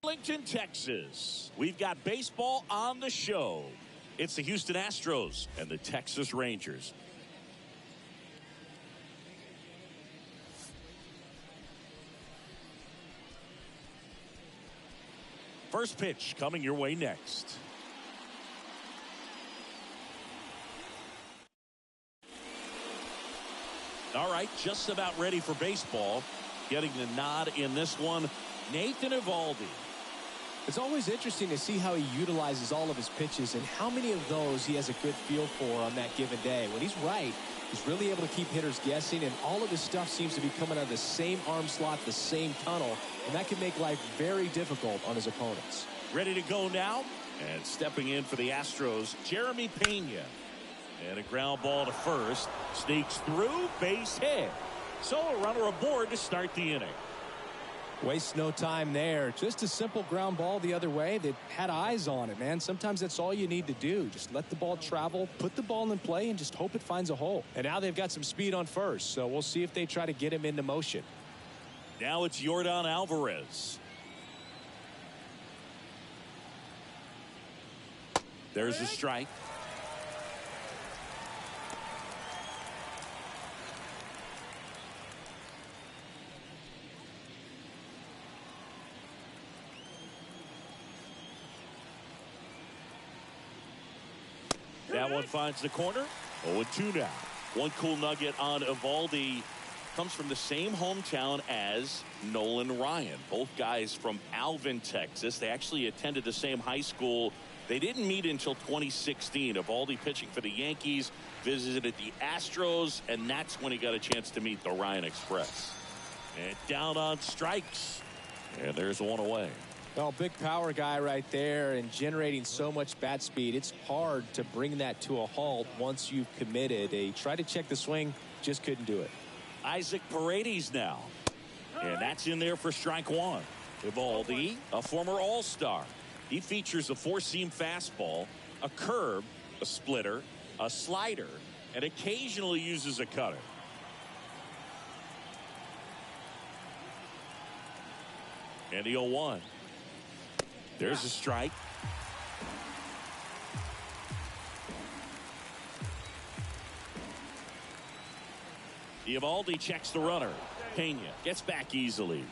Arlington, Texas. We've got baseball on the show. It's the Houston Astros and the Texas Rangers. First pitch coming your way next. All right, just about ready for baseball. Getting the nod in this one, Nathan Eovaldi. It's always interesting to see how he utilizes all of his pitches and how many of those he has a good feel for on that given day. When he's right, he's really able to keep hitters guessing, and all of his stuff seems to be coming out of the same arm slot, the same tunnel, and that can make life very difficult on his opponents. Ready to go now, and stepping in for the Astros, Jeremy Pena. And a ground ball to first, sneaks through, base hit. So a runner aboard to start the inning. Waste no time there. Just a simple ground ball the other way that had eyes on it, man. Sometimes that's all you need to do. Just let the ball travel, put the ball in play, and just hope it finds a hole. And now they've got some speed on first, so we'll see if they try to get him into motion. Now it's Yordan Alvarez. There's a strike. That one finds the corner. 0-2 now. One cool nugget on Eovaldi comes from the same hometown as Nolan Ryan. Both guys from Alvin, Texas. They actually attended the same high school. They didn't meet until 2016. Eovaldi pitching for the Yankees, visited the Astros, and that's when he got a chance to meet the Ryan Express. And down on strikes. And there's one away. Well, big power guy right there and generating so much bat speed. It's hard to bring that to a halt once you've committed. They tried to check the swing, just couldn't do it. Isaac Paredes now. And that's in there for strike one. Eovaldi, a former All-Star. He features a four-seam fastball, a curve, a splitter, a slider, and occasionally uses a cutter. And the 0-1. There's a strike. Eovaldi checks the runner. Pena gets back easily.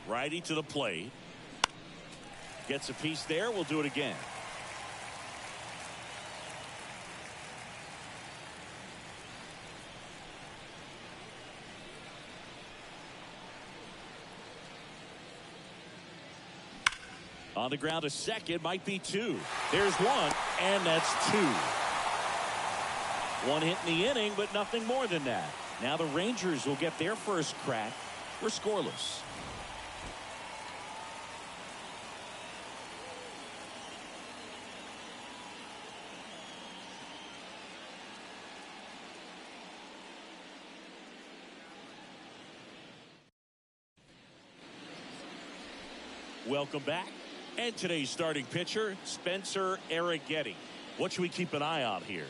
Righty to the plate. Gets a piece there. We'll do it again. On the ground, a second, might be two. There's one, and that's two. One hit in the inning, but nothing more than that. Now the Rangers will get their first crack. We're scoreless. Welcome back. And today's starting pitcher, Spencer Arrighetti. What should we keep an eye on here?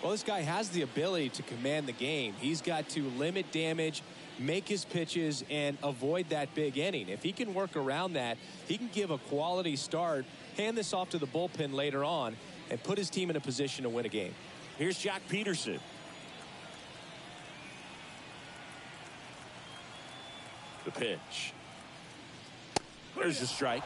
Well, this guy has the ability to command the game. He's got to limit damage, make his pitches, and avoid that big inning. If he can work around that, he can give a quality start, hand this off to the bullpen later on, and put his team in a position to win a game. Here's Jock Peterson. The pitch. There's the strike.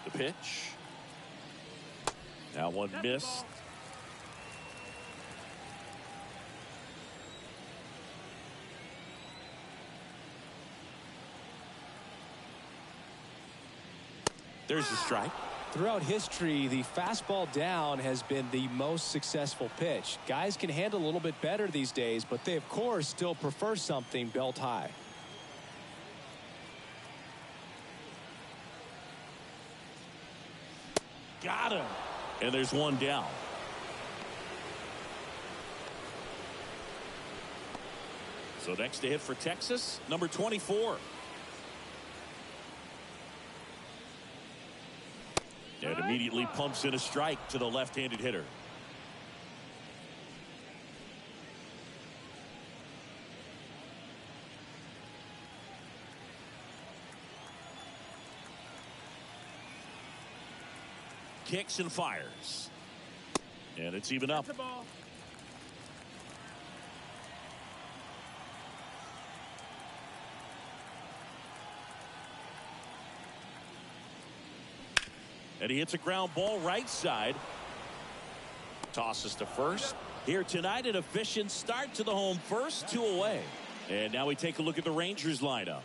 The pitch. Now one missed. There's the strike. Throughout history, the fastball down has been the most successful pitch. Guys can handle a little bit better these days, but they, of course, still prefer something belt high. Got him. And there's one down. So next to hit for Texas, number 24. And immediately pumps in a strike to the left-handed hitter. Kicks and fires. And it's even up. And he hits a ground ball right side. Tosses to first. Here tonight, an efficient start to the home first, 2 away. And now we take a look at the Rangers lineup.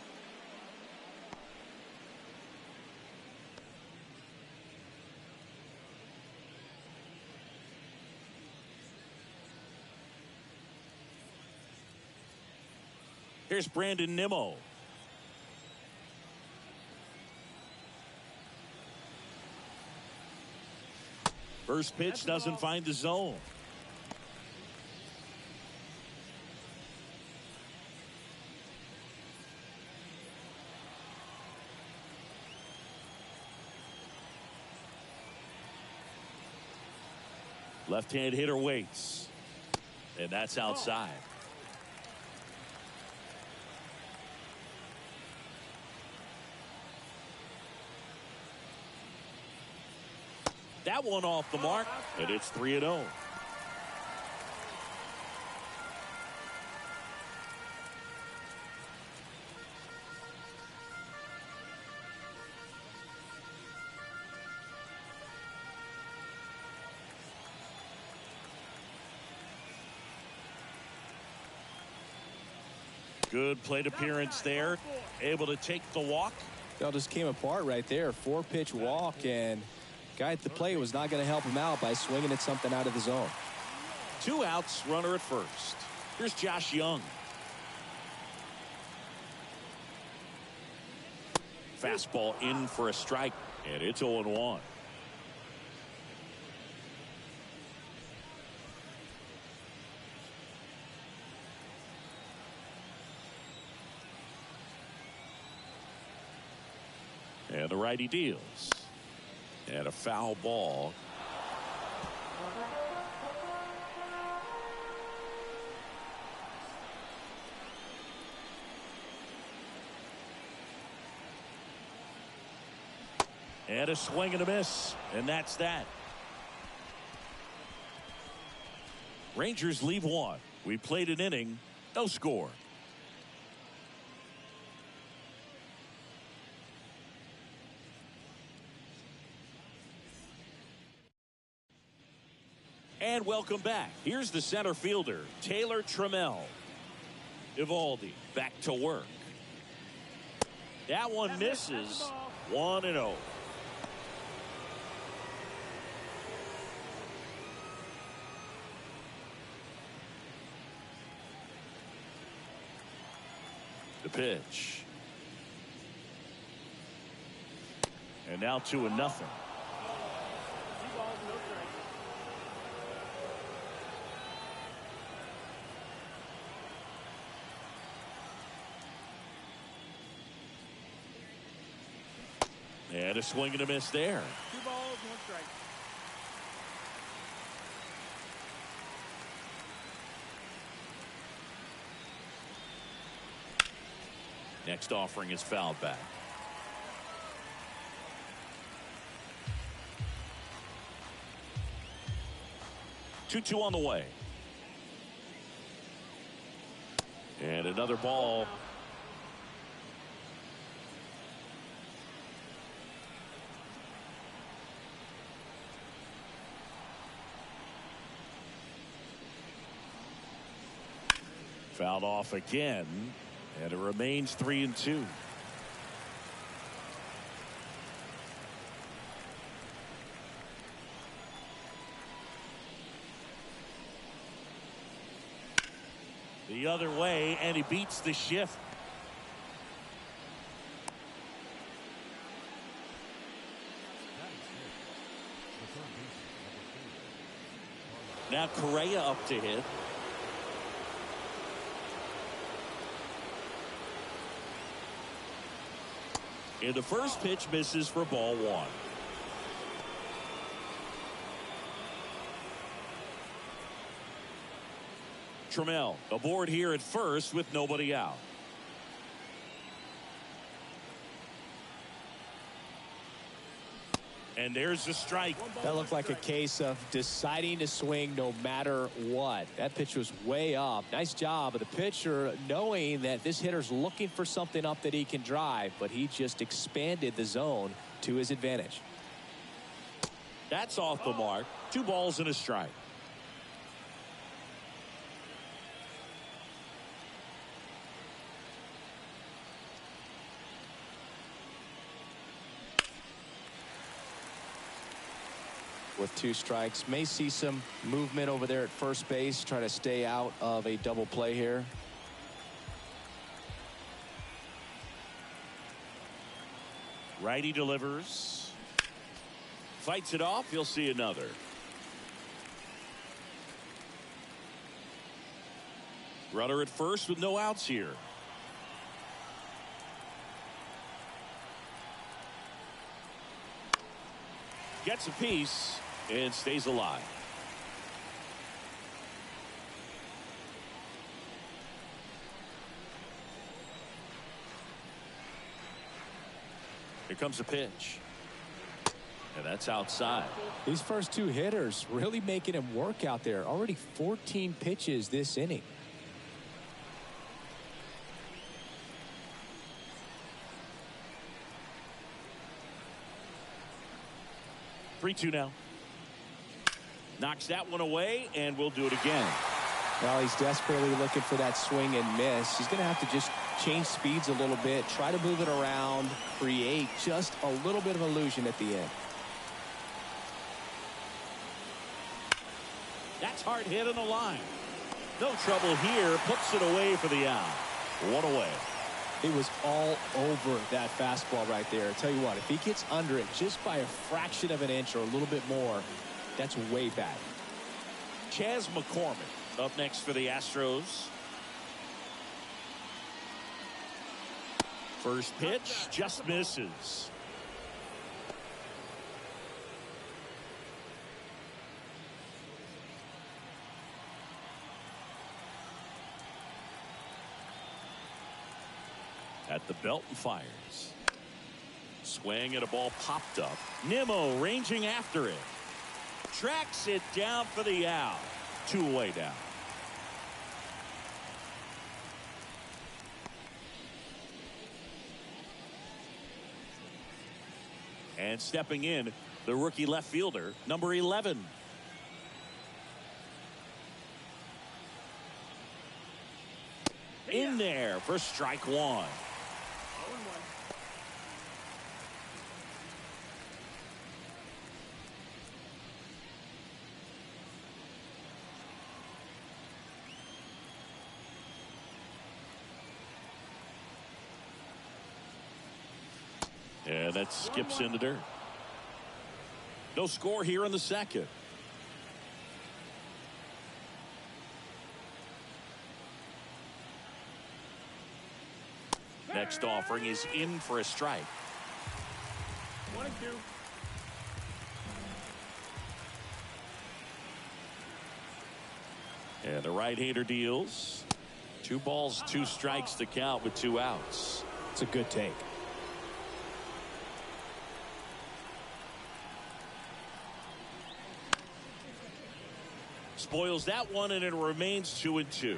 Here's Brandon Nimmo. First pitch doesn't find the zone. Left-hand hitter waits. And that's outside. That one off the mark, and it's 3-0. Good plate appearance there. Able to take the walk. It all just came apart right there. 4-pitch walk, and guy at the plate was not going to help him out by swinging at something out of the zone. 2 outs, runner at first. Here's Josh Young. Fastball in for a strike, and it's 0-1. And the righty deals. And a foul ball. And a swing and a miss. And that's that. Rangers leave 1. We played an inning. No score. And welcome back. Here's the center fielder, Taylor Trammell. Eovaldi back to work. That one misses. 1-0. The pitch. And now 2-0. And a swing and a miss there. 2 balls, 1 strike. Next offering is fouled back. Two on the way. And another ball. Fouled off again, and it remains 3-2. The other way, and he beats the shift. Now Correa up to hit. And the first pitch misses for ball one. Trammell aboard here at first with nobody out. And there's the strike. That looked like a case of deciding to swing no matter what. That pitch was way up. Nice job of the pitcher knowing that this hitter's looking for something up that he can drive, but he just expanded the zone to his advantage. That's off the mark. 2 balls and a strike. With 2 strikes, may see some movement over there at first base, try to stay out of a double play here. Righty delivers. Fights it off. You'll see another. Runner at first with no outs here. Gets a piece and stays alive. Here comes a pitch. And that's outside. These first 2 hitters really making him work out there. Already 14 pitches this inning. Three-two now. Knocks that one away, and we'll do it again. Well, he's desperately looking for that swing and miss. He's going to have to just change speeds a little bit, try to move it around, create just a little bit of illusion at the end. That's hard hit on the line. No trouble here. Puts it away for the out. 1 away. He was all over that fastball right there. I tell you what, if he gets under it just by a fraction of an inch or a little bit more, that's way back. Chas McCormick up next for the Astros. First pitch just misses. At the belt and fires. Swing and a ball popped up. Nimmo ranging after it. Tracks it down for the out. 2 away down. And stepping in, the rookie left fielder, number 11. In there for strike 1. And that skips in the dirt. No score here in the second. Next offering is in for a strike. 1-2. And the right-hander deals. 2 balls, 2 strikes to count with 2 outs. It's a good take. Spoils that one, and it remains 2-2.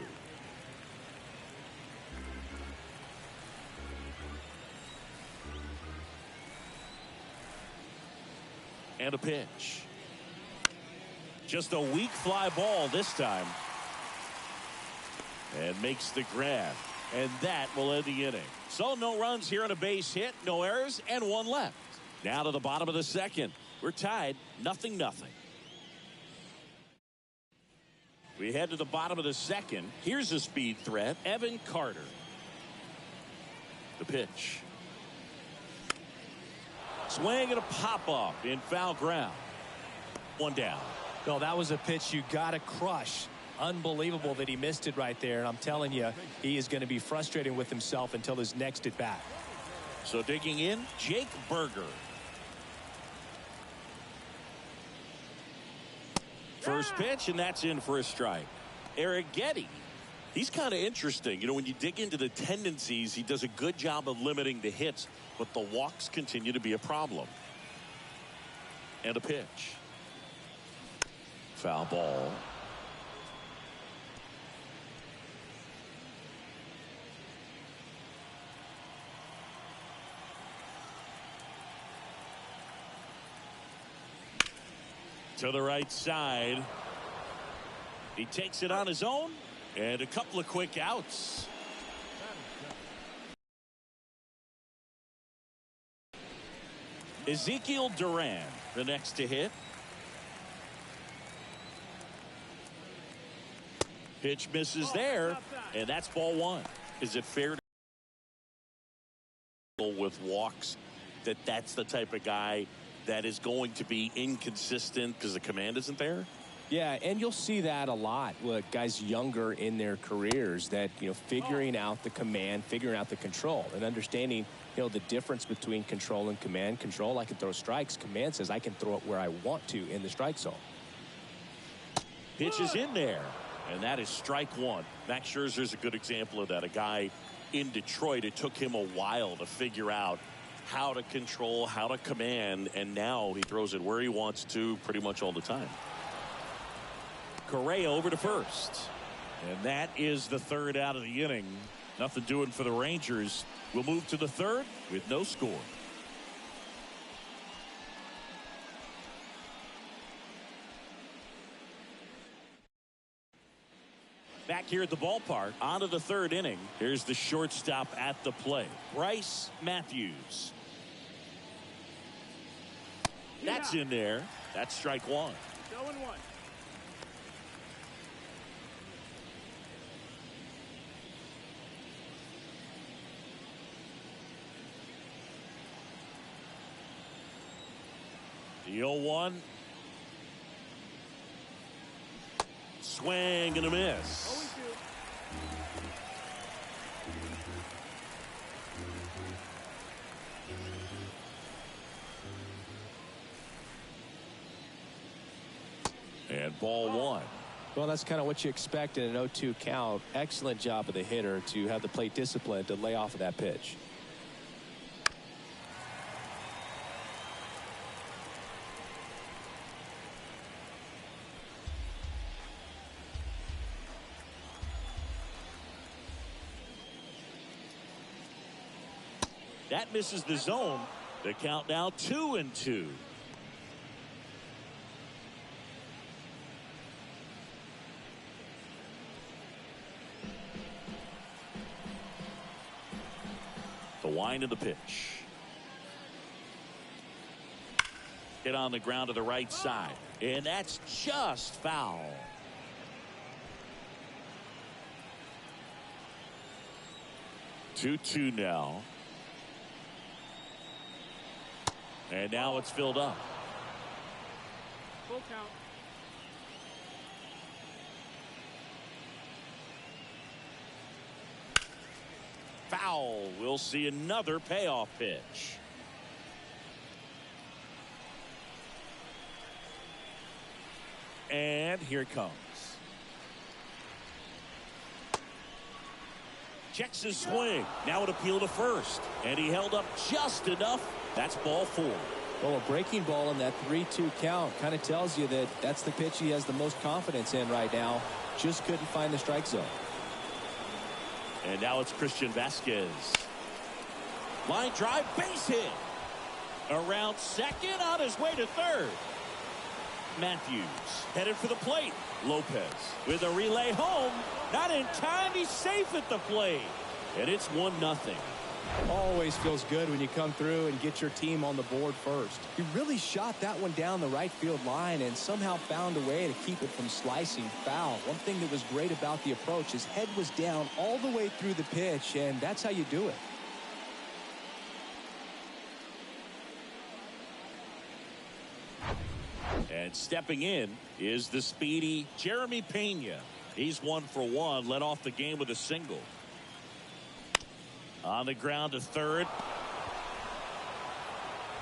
And a pitch. Just a weak fly ball this time. And makes the grab. And that will end the inning. So no runs here on a base hit, no errors, and 1 left. Now to the bottom of the second. We're tied 0-0. We head to the bottom of the second. Here's a speed threat, Evan Carter. The pitch. Swing and a pop-up in foul ground. 1 down. No, that was a pitch you got to crush. Unbelievable that he missed it right there. And I'm telling you, he is going to be frustrated with himself until his next at bat. So digging in, Jake Berger. First pitch, and that's in for a strike. Eric Getty. He's kind of interesting. You know, when you dig into the tendencies, he does a good job of limiting the hits, but the walks continue to be a problem. And a pitch. Foul ball. To the right side. He takes it on his own, and a couple of quick outs. Ezekiel Duran, the next to hit. Pitch misses there, and that's ball one. Is it fair to with walks that that's the type of guy that is going to be inconsistent because the command isn't there? Yeah, and you'll see that a lot with guys younger in their careers that, you know, figuring out the command, figuring out the control, and understanding, you know, the difference between control and command. Control, I can throw strikes. Command says I can throw it where I want to in the strike zone. Pitch is in there, and that is strike one. Max Scherzer's a good example of that. A guy in Detroit, it took him a while to figure out how to control, how to command, and now he throws it where he wants to pretty much all the time. Correa over to first. And that is the third out of the inning. Nothing doing for the Rangers. We'll move to the third with no score. Back here at the ballpark, on to the third inning. Here's the shortstop at the plate, Bryce Matthews. That's in there. That's strike one. 0-1. The 0-1. Swing and a miss. 0-2. And ball one. Well, that's kind of what you expect in an 0-2 count. Excellent job of the hitter to have the plate discipline to lay off of that pitch. That misses the zone. The count now 2-2. The wind of the pitch. Hit on the ground to the right side. And that's just foul. Two now. And now it's filled up. Full count. Foul. We'll see another payoff pitch. And here it comes. Checks his swing. Now it appealed to first. And he held up just enough. That's ball four. Well, a breaking ball in that 3-2 count kind of tells you that that's the pitch he has the most confidence in right now. Just couldn't find the strike zone. And now it's Christian Vasquez. Line drive, base hit. Around second, on his way to third. Matthews headed for the plate. Lopez with a relay home. Not in time. He's safe at the plate. And it's 1-0. Always feels good when you come through and get your team on the board first. He really shot that one down the right field line and somehow found a way to keep it from slicing foul. One thing that was great about the approach, his head was down all the way through the pitch, and that's how you do it. And stepping in is the speedy Jeremy Pena. He's 1 for 1, led off the game with a single. On the ground to third.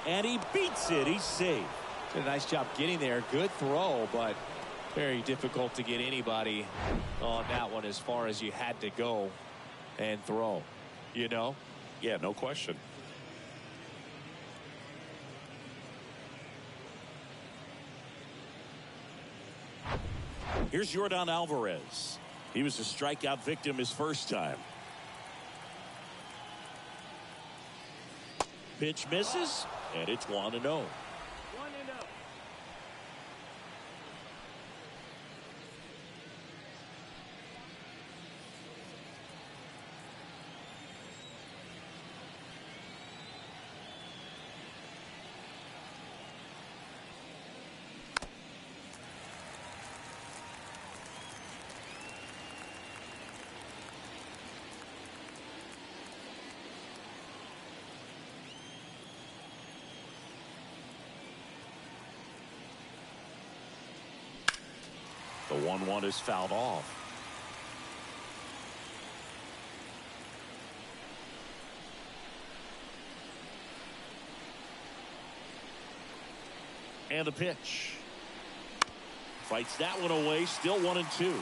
and he beats it. He's safe. Did a nice job getting there. Good throw, but very difficult to get anybody on that one as far as you had to go and throw. You know? Yeah, no question. Here's Yordan Alvarez. He was a strikeout victim his first time. Pitch misses, and it's 1-0. 1-0. The 1-1 is fouled off. And the pitch. Fights that one away. Still 1-2.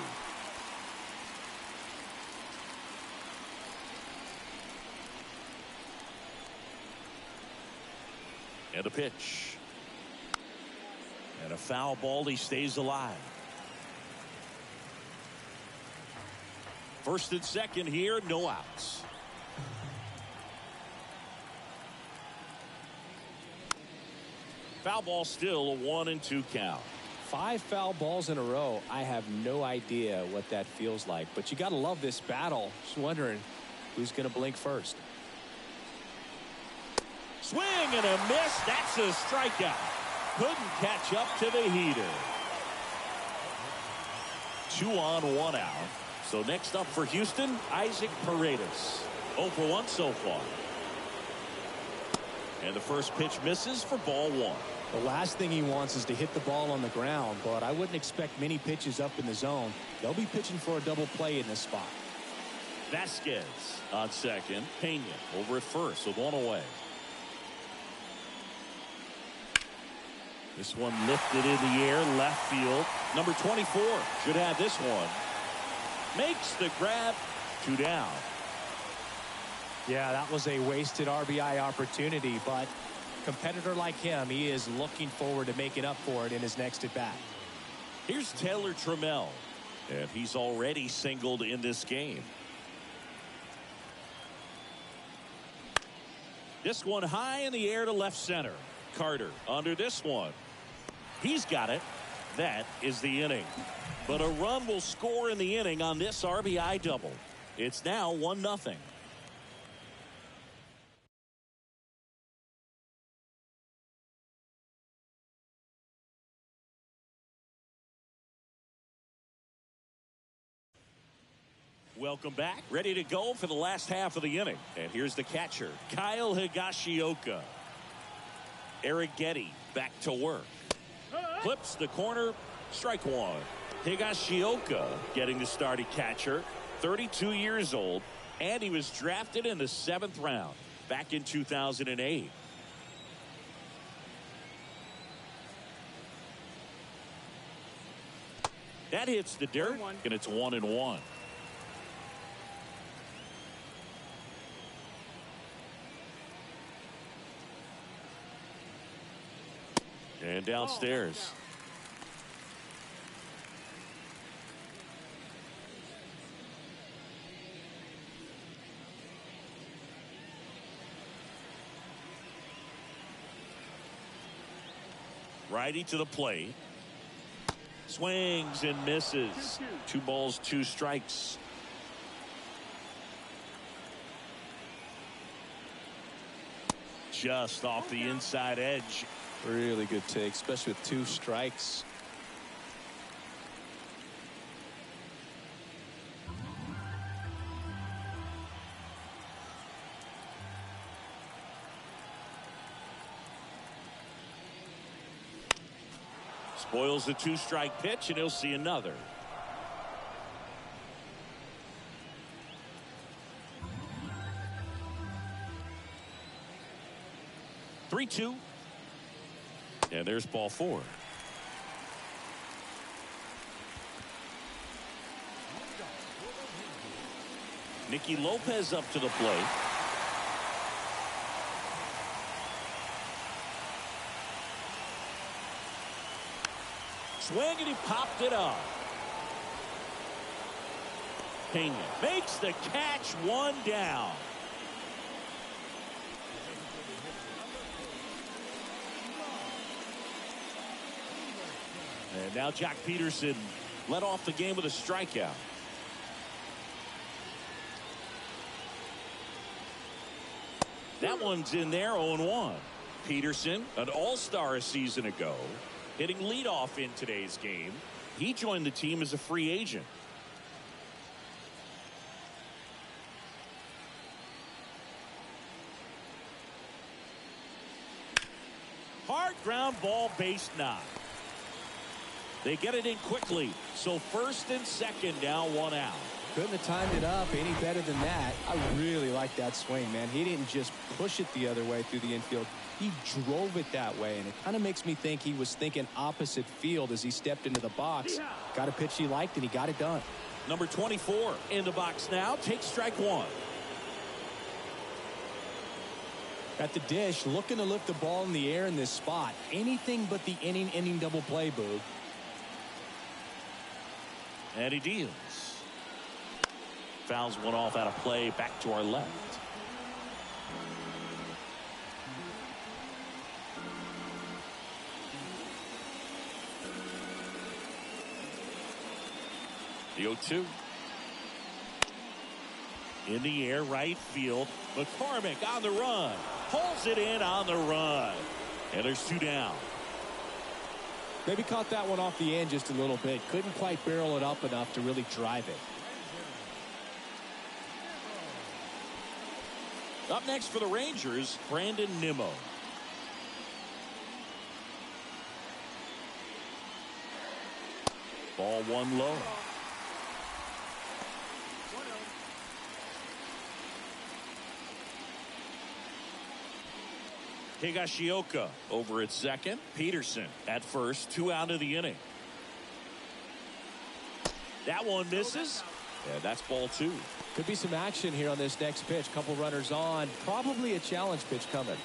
And the pitch. And a foul ball. He stays alive. First and second here, no outs. Foul ball, still a 1-2 count. 5 foul balls in a row. I have no idea what that feels like, but you got to love this battle. Just wondering who's going to blink first. Swing and a miss. That's a strikeout. Couldn't catch up to the heater. 2 on, 1 out. So next up for Houston, Isaac Paredes. 0 for 1 so far. And the first pitch misses for ball 1. The last thing he wants is to hit the ball on the ground, but I wouldn't expect many pitches up in the zone. They'll be pitching for a double play in this spot. Vasquez on second. Pena over at first with 1 away. This one lifted in the air, left field. Number 24 should have this one. Makes the grab, 2 down. Yeah, that was a wasted RBI opportunity, but a competitor like him, he is looking forward to making up for it in his next at bat. Here's Taylor Trammell, and he's already singled in this game. This one high in the air to left center. Carter under this one. He's got it. That is the inning. But a run will score in the inning on this RBI double. It's now 1-0. Welcome back. Ready to go for the last half of the inning. And here's the catcher, Kyle Higashioka. Eric Getty back to work. Flips the corner. Strike 1. Higashioka getting the start at catcher. 32 years old. And he was drafted in the 7th round back in 2008. That hits the dirt, and it's 1-1. And downstairs. Righty to the plate. Swings and misses. 2 balls, 2 strikes. Just off the inside edge. Really good take, especially with 2 strikes. Spoils the 2-strike pitch, and he'll see another. And there's ball 4. Nicky Lopez up to the plate. Swing, and he popped it up. Pena makes the catch, 1 down. And now Jack Peterson led off the game with a strikeout. That one's in there, 0-1. Peterson, an all-star a season ago, hitting leadoff in today's game. He joined the team as a free agent. Hard ground ball, base knock. They get it in quickly. So first and second, now 1 out. Couldn't have timed it up any better than that. I really like that swing, man. He didn't just push it the other way through the infield. He drove it that way, and it kind of makes me think he was thinking opposite field as he stepped into the box. Got a pitch he liked, and he got it done. Number 24 in the box now. Takes strike 1. At the dish, looking to lift the ball in the air in this spot. Anything but the inning double play, Boog. And he deals. Fouls one off out of play, back to our left. The 0-2. In the air, right field. McCormick on the run. Pulls it in on the run. And there's 2 down. Maybe caught that one off the end just a little bit. Couldn't quite barrel it up enough to really drive it. Up next for the Rangers, Brandon Nimmo. Ball 1 low. Higashioka over at second. Peterson at first. 2 out of the inning. That one misses. Yeah, that's ball 2. Could be some action here on this next pitch. Couple runners on. Probably a challenge pitch coming.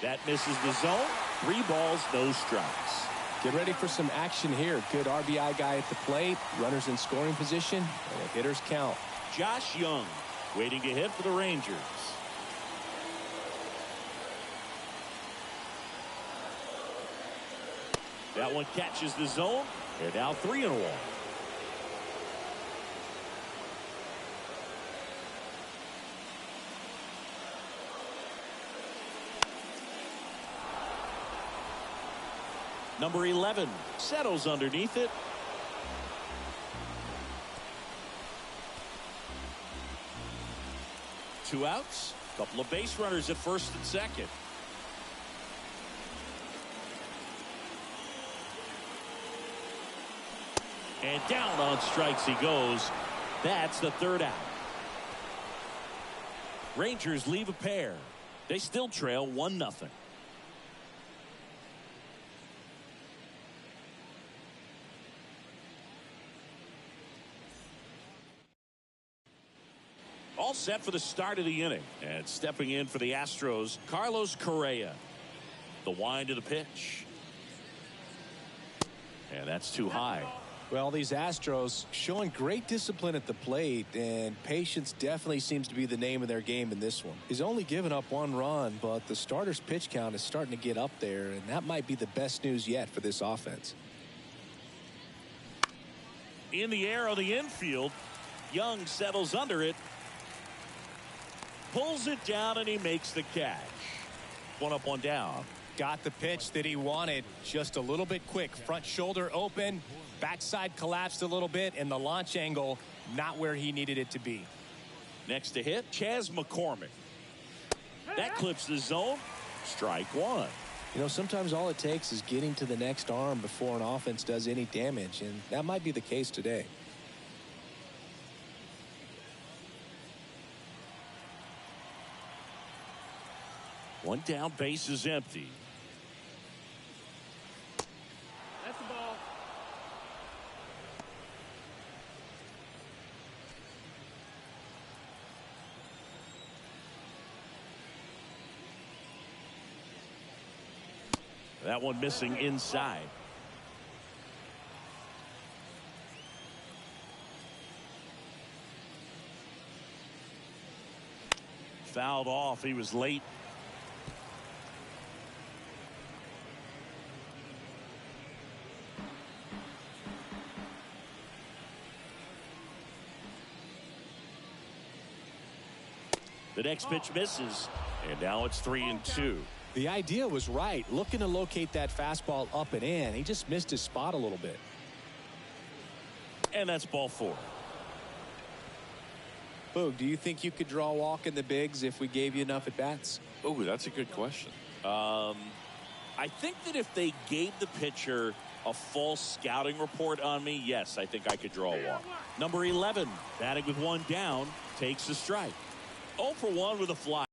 That misses the zone. 3 balls, no strikes. Get ready for some action here. Good RBI guy at the plate. Runners in scoring position. And the hitters count. Josh Young waiting to hit for the Rangers. That one catches the zone. They're now 3-1. Number 11 settles underneath it. Two outs. Couple of base runners at first and second. And down on strikes he goes. That's the 3rd out. Rangers leave a pair. They still trail 1-0. All set for the start of the inning. And stepping in for the Astros, Carlos Correa. The wind of the pitch. And that's too high. Well, these Astros showing great discipline at the plate, and patience definitely seems to be the name of their game in this one. He's only given up 1 run, but the starter's pitch count is starting to get up there, and that might be the best news yet for this offense. In the air on the infield, Young settles under it. Pulls it down, and he makes the catch. 1 up, 1 down. Got the pitch that he wanted, just a little bit quick. Front shoulder open, backside collapsed a little bit, and the launch angle not where he needed it to be. Next to hit, Chas McCormick. That clips the zone. Strike 1. You know, sometimes all it takes is getting to the next arm before an offense does any damage, and that might be the case today. One down, base is empty. That's the ball. That one missing inside. Fouled off. He was late. The next pitch misses, and now it's 3-2. The idea was right, looking to locate that fastball up and in. He just missed his spot a little bit. And that's ball 4. Boog, do you think you could draw a walk in the bigs if we gave you enough at bats? Oh, that's a good question. I think that if they gave the pitcher a false scouting report on me, yes, I think I could draw a walk. Number 11, batting with one down, takes a strike. 0 for 1 with a fly.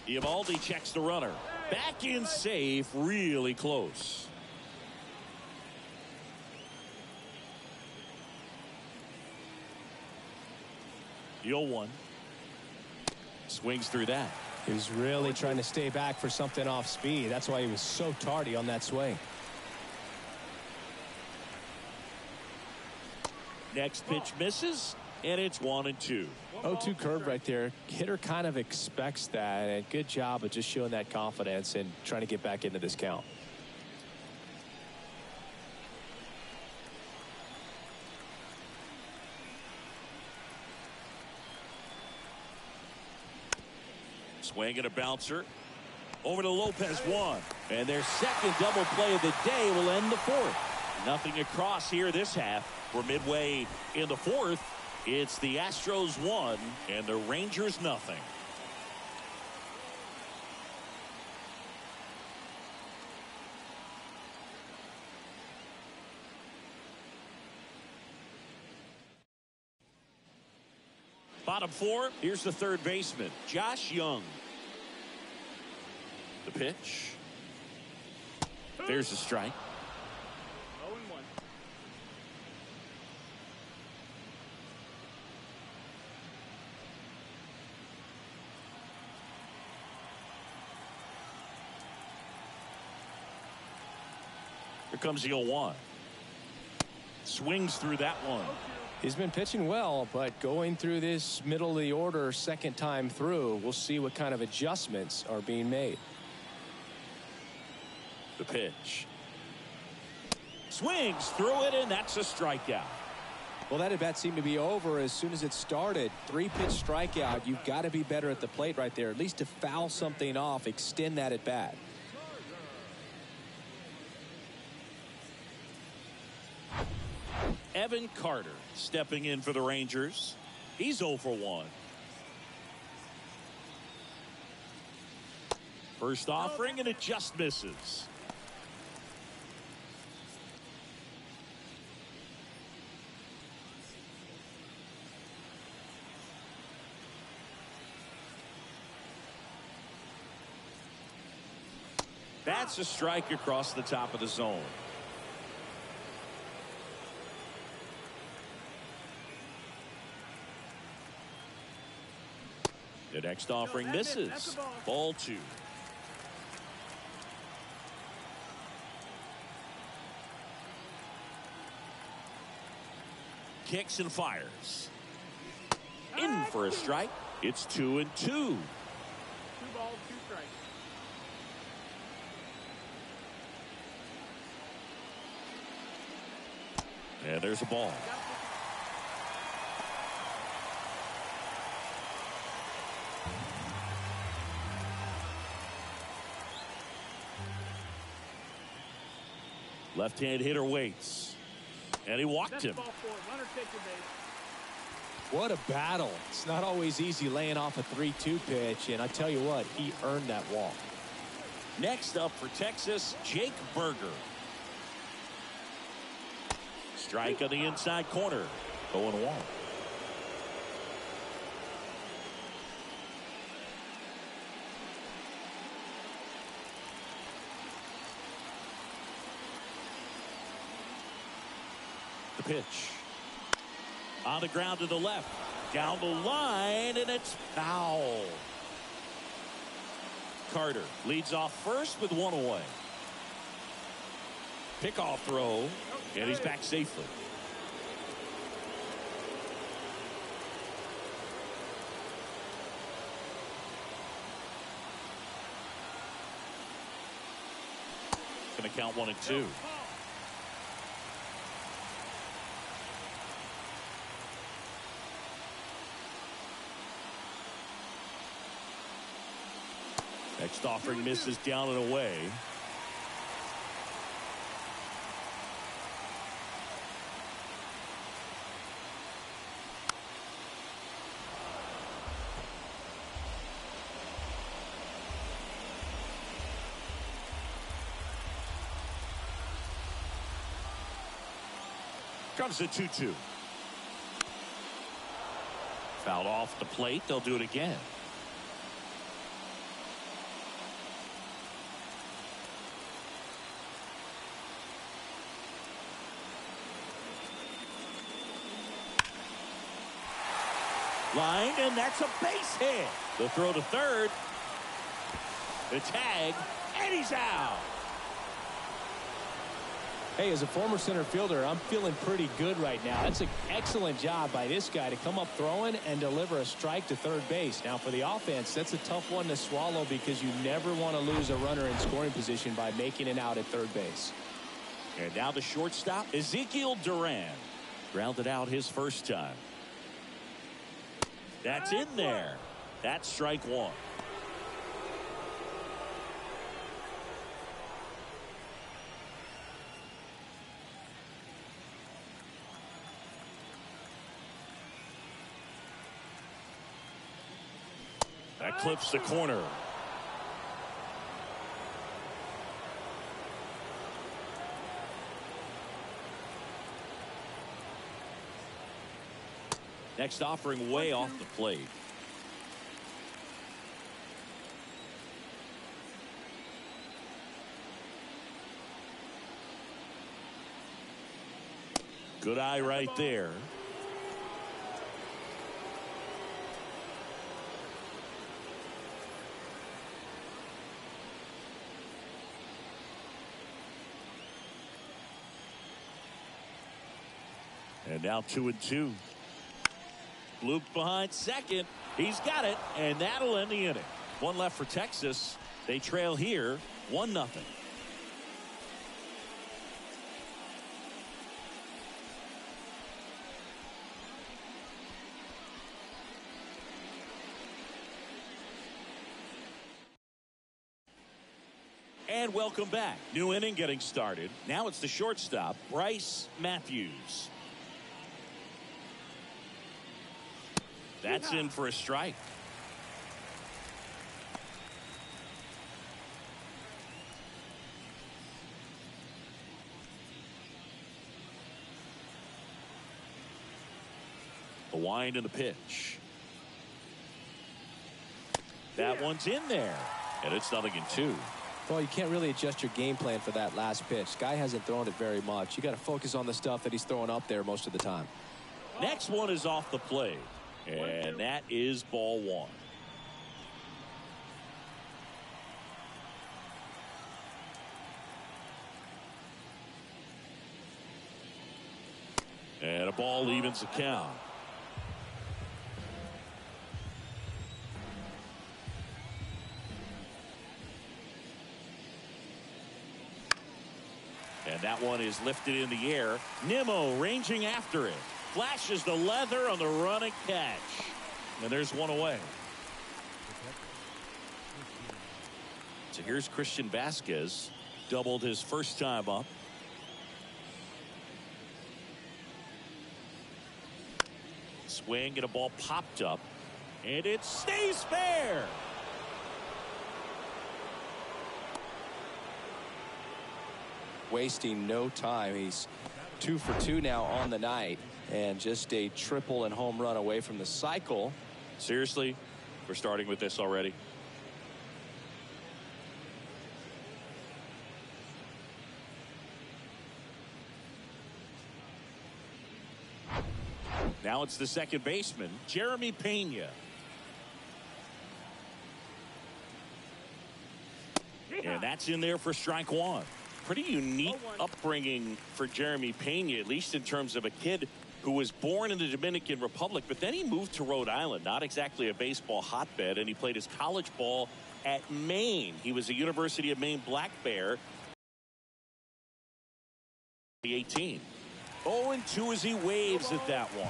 Eovaldi checks the runner. Back in safe, really close. The 0-1. Swings through that. He was really trying to stay back for something off speed. That's why he was so tardy on that swing. Next pitch misses, and it's 1-2. 0-2 curve right there. Hitter kind of expects that, and good job of just showing that confidence and trying to get back into this count. Swing and a bouncer. Over to Lopez, 1. And their second double play of the day will end the 4th. Nothing across here this half. We're midway in the 4th. It's the Astros 1 and the Rangers nothing. Bottom 4, here's the third baseman, Josh Young. The pitch. There's a strike. 0-1. Here comes the 0-1. Swings through that one. He's been pitching well, but going through this middle of the order second time through, we'll see what kind of adjustments are being made. The pitch. Swings through it, and that's a strikeout. Well, that at bat seemed to be over as soon as it started. 3-pitch strikeout. You've got to be better at the plate right there, at least to foul something off, extend that at bat. Evan Carter stepping in for the Rangers. He's 0 for 1. First offering, and it just misses. That's a strike across the top of the zone. The next offering misses. Ball 2. Kicks and fires. In for a strike. It's 2-2. 2 balls, 2 strikes. And there's a ball. Left-hand hitter waits. And he walked him. Ball 4. Runner take your base. What a battle. It's not always easy laying off a 3-2 pitch, and I tell you what, he earned that walk. Next up for Texas, Jake Berger. Strike on the inside corner. 0-1. The pitch. On the ground to the left. Down the line, and it's foul. Carter leads off first with one away. Pickoff throw, and he's back safely. Going to count 1-2. Next offering misses down and away. Comes the 2-2. Fouled off the plate. They'll do it again. Line, and that's a base hit. The throw to third. The tag, and he's out. Hey, as a former center fielder, I'm feeling pretty good right now. That's an excellent job by this guy to come up throwing and deliver a strike to third base. Now, for the offense, that's a tough one to swallow because you never want to lose a runner in scoring position by making it out at third base. And now the shortstop, Ezekiel Duran. Grounded out his first time. That's in there. That's strike one. That clips the corner. Next offering way off the plate. Good eye right there. And now 2-2. Luke behind second. He's got it, and that'll end the inning. One left for Texas. They trail here 1-0. And welcome back. New inning getting started. Now it's the shortstop, Bryce Matthews. That's in for a strike. The wind and the pitch. That one's in there. And it's 0-2. Well, you can't really adjust your game plan for that last pitch. Guy hasn't thrown it very much. You got to focus on the stuff that he's throwing up there most of the time. Next one is off the plate. And that is ball one. And a ball evens the count. And that one is lifted in the air. Nimmo ranging after it. Flashes the leather on the running catch. And there's one away. So here's Christian Vasquez. Doubled his first time up. Swing and a ball popped up. And it stays fair. Wasting no time. He's 2 for 2 now on the night, and just a triple and home run away from the cycle. Seriously, we're starting with this already. Now it's the second baseman, Jeremy Pena. And that's in there for strike one. Pretty unique upbringing for Jeremy Pena, at least in terms of a kid who was born in the Dominican Republic, but then he moved to Rhode Island, not exactly a baseball hotbed, and he played his college ball at Maine. He was a University of Maine Black Bear. 18. 0-2 as he waves at that one.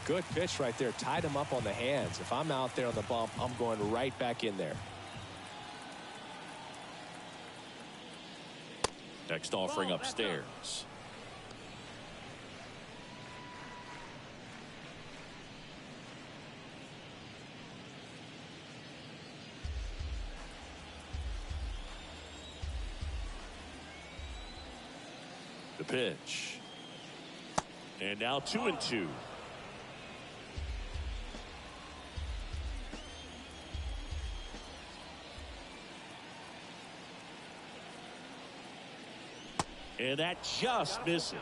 Good pitch right there. Tied him up on the hands. If I'm out there on the bump, I'm going right back in there. Next offering upstairs. The pitch. And now 2-2. And that just misses.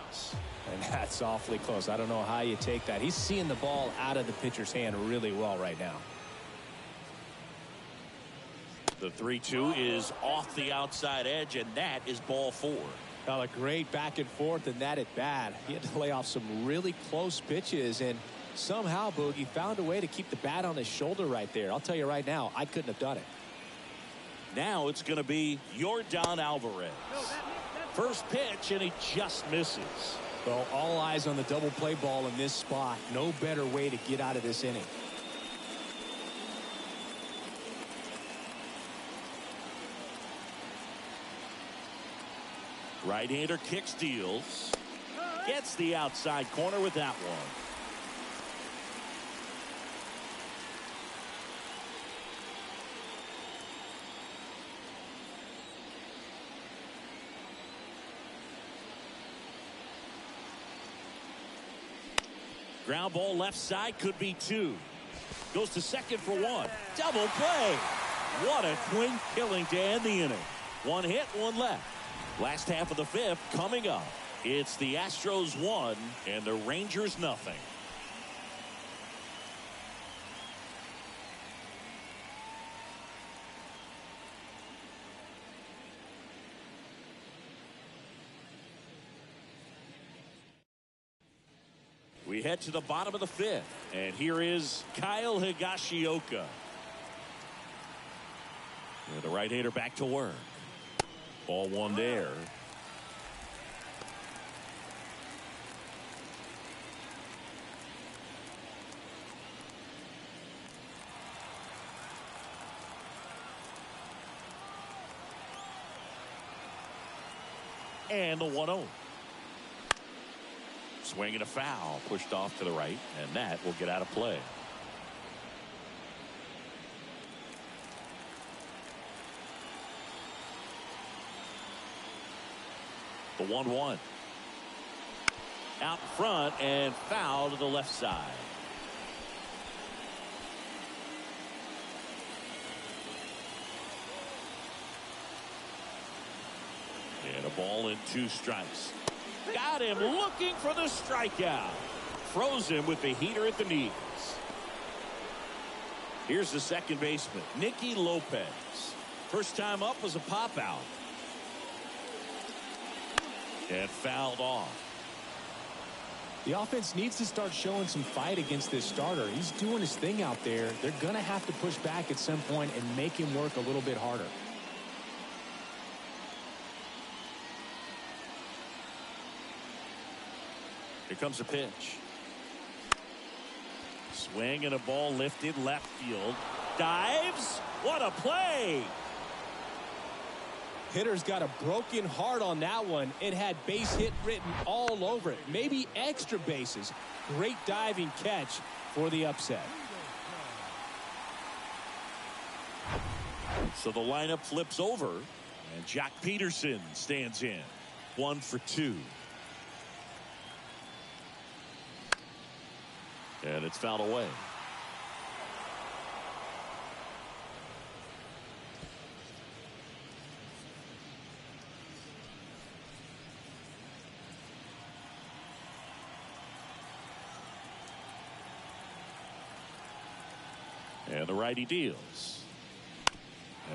And that's awfully close. I don't know how you take that. He's seeing the ball out of the pitcher's hand really well right now. The 3-2 is off the outside edge, and that is ball 4. Well, a great back and forth, and that at bat. He had to lay off some really close pitches, and somehow Boogie found a way to keep the bat on his shoulder right there. I'll tell you right now, I couldn't have done it. Now it's going to be Yordan Alvarez. First pitch, and he just misses. Well, all eyes on the double play ball in this spot. No better way to get out of this inning. Right-hander kick steals. Gets the outside corner with that one. Ground ball left side, could be 2. Goes to second for 1. Double play. What a clean killing to end the inning. 1 hit, 1 left. Last half of the 5th coming up. It's the Astros 1 and the Rangers nothing. We head to the bottom of the 5th, and here is Kyle Higashioka. And the right-hander back to work. Ball 1 there. And the 1-0. Swing and a foul, pushed off to the right, and that will get out of play. The 1-1. Out front and foul to the left side. And a ball and 2 strikes. Got him looking for the strikeout. Froze him with the heater at the knees. Here's the second baseman, Nicky Lopez. First time up was a pop out. And fouled off. The offense needs to start showing some fight against this starter. He's doing his thing out there. They're going to have to push back at some point and make him work a little bit harder. Here comes a pitch. Swing and a ball lifted left field. Dives. What a play. Hitter's got a broken heart on that one. It had base hit written all over it. Maybe extra bases. Great diving catch for the upset. So the lineup flips over, and Jack Peterson stands in. 1 for 2. And it's fouled away. And the righty deals.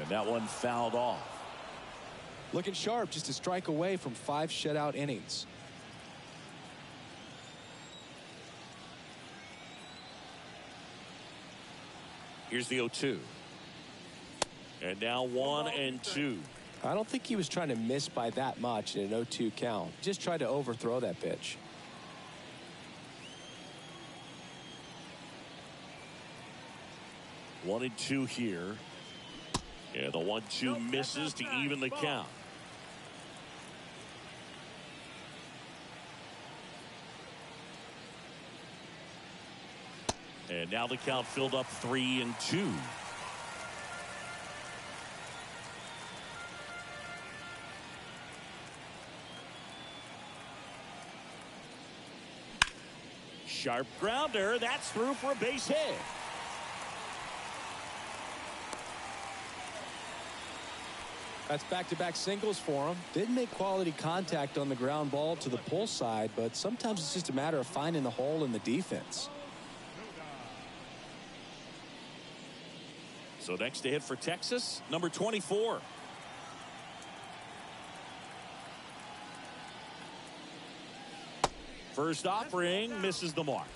And that one fouled off. Looking sharp, just a strike away from 5 shutout innings. Here's the 0-2. And now 1-2. I don't think he was trying to miss by that much in an 0-2 count. Just tried to overthrow that pitch. 1-2 here. And the 1-2 misses to even the count. And now the count filled up 3-2. Sharp grounder. That's through for a base hit. That's back-to-back singles for him. Didn't make quality contact on the ground ball to the pull side, but sometimes it's just a matter of finding the hole in the defense. So next to hit for Texas, number 24. First offering misses the mark.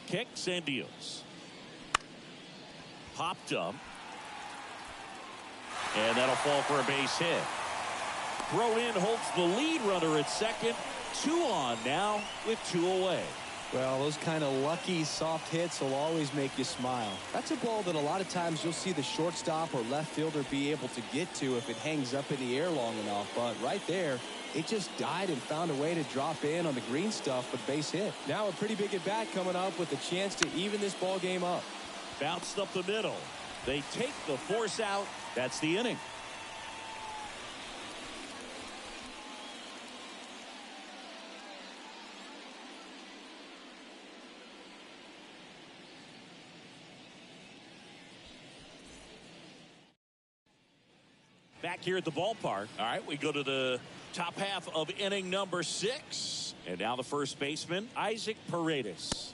Kicks and deals. Popped up. And that'll fall for a base hit. Throw in holds the lead runner at second. 2 on now with 2 away. Well, those kind of lucky soft hits will always make you smile. That's a ball that a lot of times you'll see the shortstop or left fielder be able to get to if it hangs up in the air long enough. But right there, it just died and found a way to drop in on the green stuff with base hit. Now a pretty big at bat coming up with a chance to even this ball game up. Bounced up the middle. They take the force out. That's the inning. Back here at the ballpark. All right, we go to the top half of inning number 6. And now the first baseman, Isaac Paredes.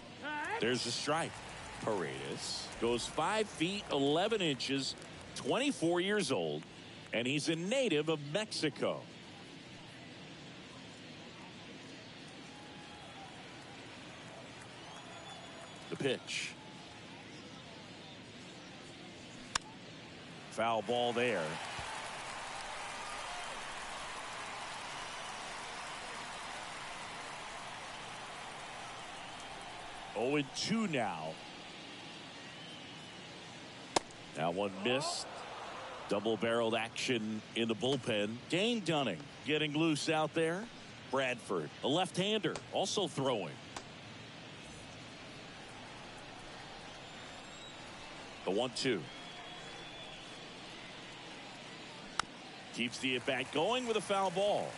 There's the strike. Paredes goes 5 feet 11 inches, 24 years old, and he's a native of Mexico. The pitch. Foul ball there. Oh, 2 now. That one missed. Double-barreled action in the bullpen. Dane Dunning getting loose out there. Bradford, a left-hander, also throwing. The 1-2. Keeps the at-bat going with a foul ball.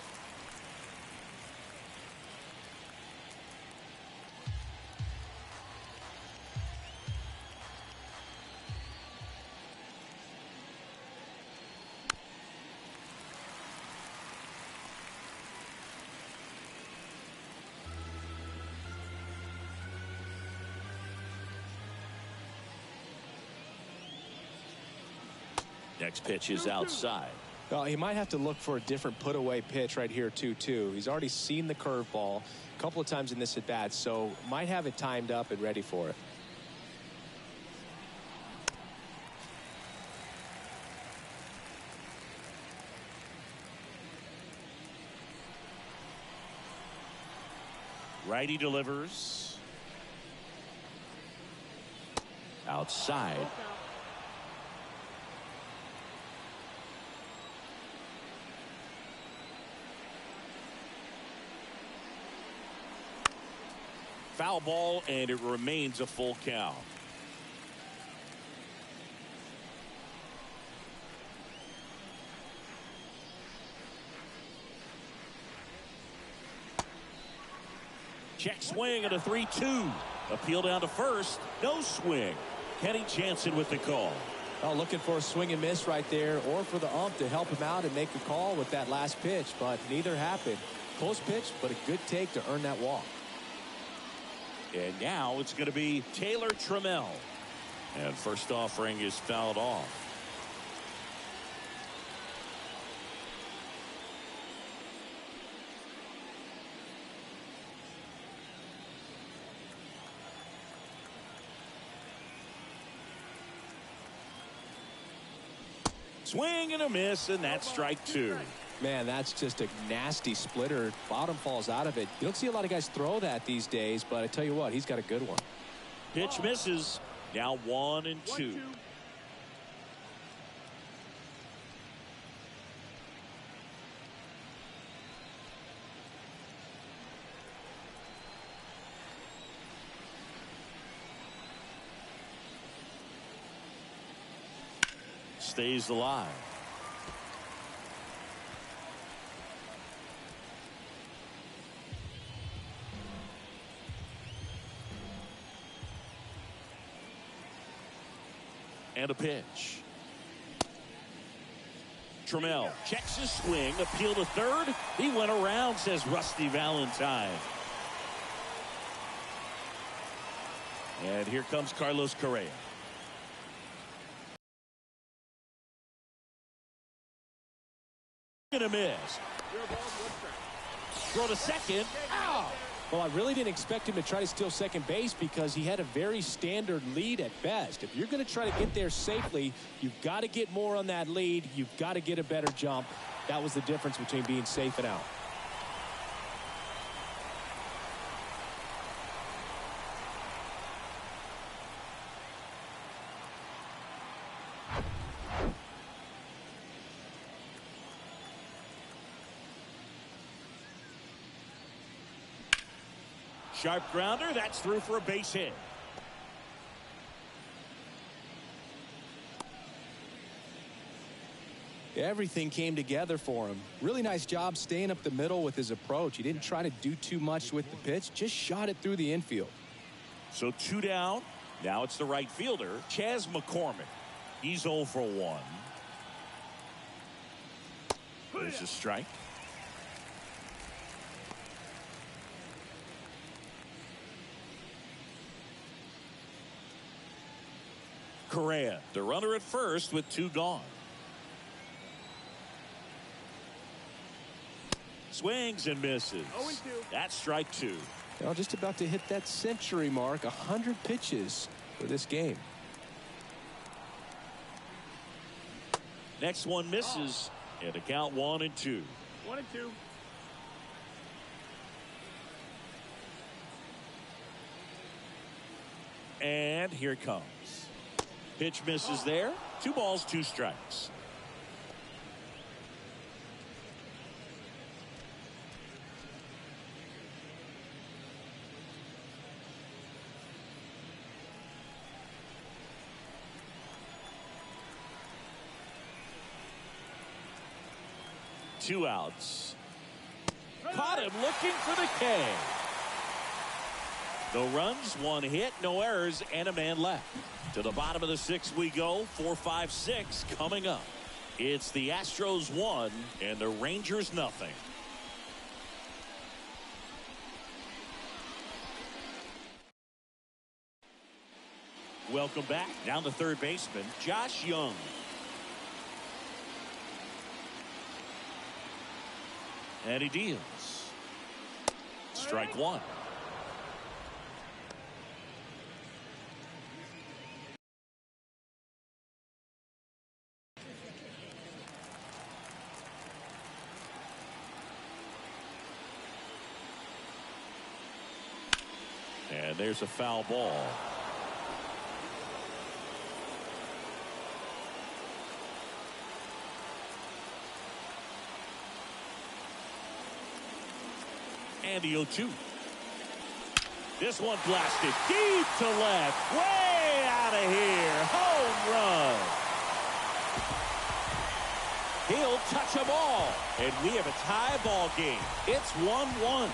Next pitch is outside. Well, he might have to look for a different put-away pitch right here, 2-2. He's already seen the curveball a couple of times in this at-bat, so might have it timed up and ready for it. Righty delivers. Outside. Foul ball, and it remains a full count. Check swing and a 3-2. Appeal down to first. No swing. Kenny Jansen with the call. Oh, looking for a swing and miss right there, or for the ump to help him out and make a call with that last pitch, but neither happened. Close pitch, but a good take to earn that walk. And now it's going to be Taylor Trammell. And first offering is fouled off. Swing and a miss, and that's strike two. Man, that's just a nasty splitter. Bottom falls out of it. You don't see a lot of guys throw that these days, but I tell you what, he's got a good one. Pitch misses. Now 1-2. 1-2. Stays alive. And a pitch. Trammell checks his swing. Appeal to third. He went around, says Rusty Valentine. And here comes Carlos Correa. And a miss. Throw to second. Ow! Well, I really didn't expect him to try to steal second base because he had a very standard lead at best. If you're going to try to get there safely, you've got to get more on that lead. You've got to get a better jump. That was the difference between being safe and out. Sharp grounder. That's through for a base hit. Everything came together for him. Really nice job staying up the middle with his approach. He didn't try to do too much with the pitch, just shot it through the infield. So 2 down. Now it's the right fielder, Chas McCormick. He's 0 for 1. There's a strike. Correa, the runner at first with 2 gone. Swings and misses. 0-2. That's strike 2. Well, just about to hit that century mark, 100 pitches for this game. Next one misses, and a count 1-2. 1-2. And here it comes. Pitch misses there. 2 balls, 2 strikes. Two outs. Caught him looking for the K. No runs, 1 hit, no errors, and a man left. To the bottom of the 6th we go. 4, 5, 6 coming up. It's the Astros 1 and the Rangers nothing. Welcome back. Down to third baseman, Josh Young. And he deals. Strike 1. And there's a foul ball. And the 0-2. This one blasted deep to left. Way out of here. Home run. He'll touch them all. And we have a tie ball game. It's 1-1.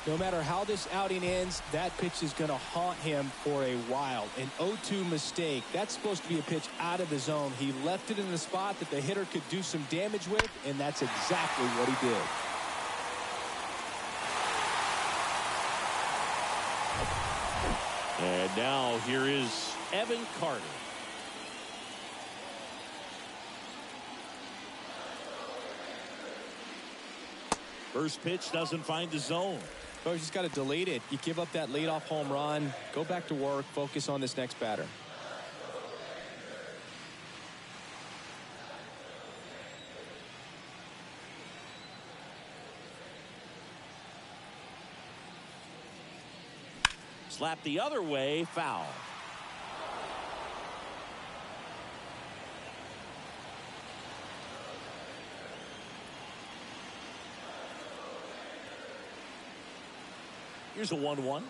No matter how this outing ends, that pitch is going to haunt him for a while. An 0-2 mistake. That's supposed to be a pitch out of the zone. He left it in the spot that the hitter could do some damage with, and that's exactly what he did. And now here is Evan Carter. First pitch doesn't find the zone. Oh, you just got to delete it. You give up that leadoff home run. Go back to work. Focus on this next batter. Slap the other way, foul. Here's a 1-1.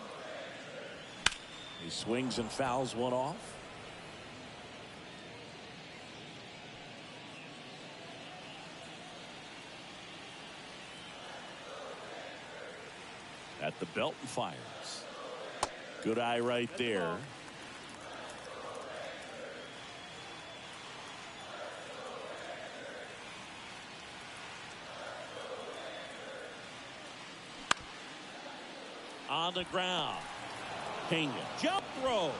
He swings and fouls one off. At the belt and fires. Good eye right there. On the ground. Pena. Jump throw.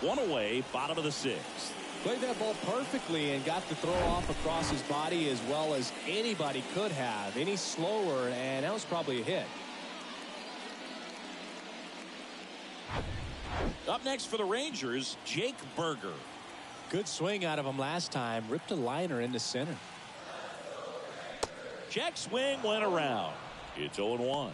One away, bottom of the sixth. Played that ball perfectly and got the throw off across his body as well as anybody could have. Any slower, and that was probably a hit. Up next for the Rangers, Jake Berger. Good swing out of him last time. Ripped a liner into center. Check swing went around. It's 0-1.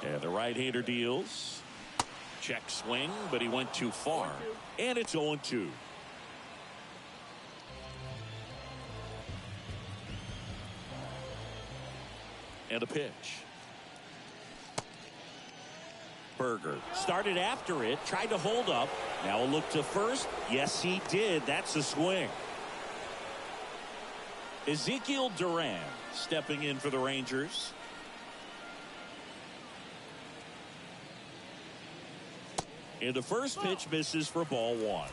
And the right-hander deals. Check swing, but he went too far. And it's 0-2. And a pitch. Berger started after it, tried to hold up. Now a look to first. Yes, he did. That's a swing. Ezekiel Duran stepping in for the Rangers. And the first pitch misses for ball one.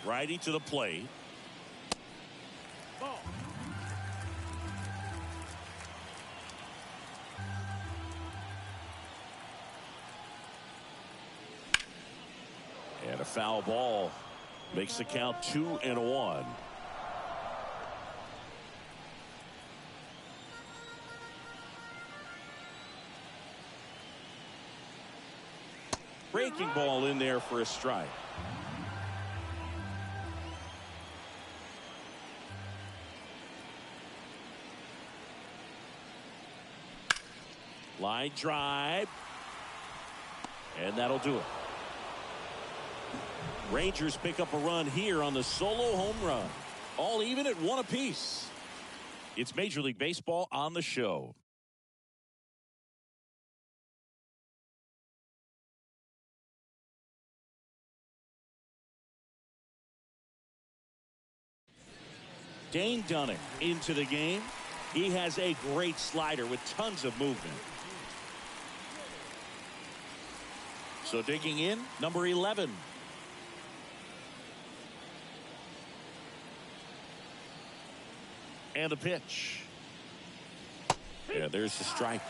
Righty to the plate. Ball. And a foul ball makes the count 2-1. Breaking ball in there for a strike. Line drive. And that'll do it. Rangers pick up a run here on the solo home run. All even at 1 apiece. It's Major League Baseball on the show. Dane Dunning into the game. He has a great slider with tons of movement. So digging in, number 11. And a pitch. Yeah, there's the strike.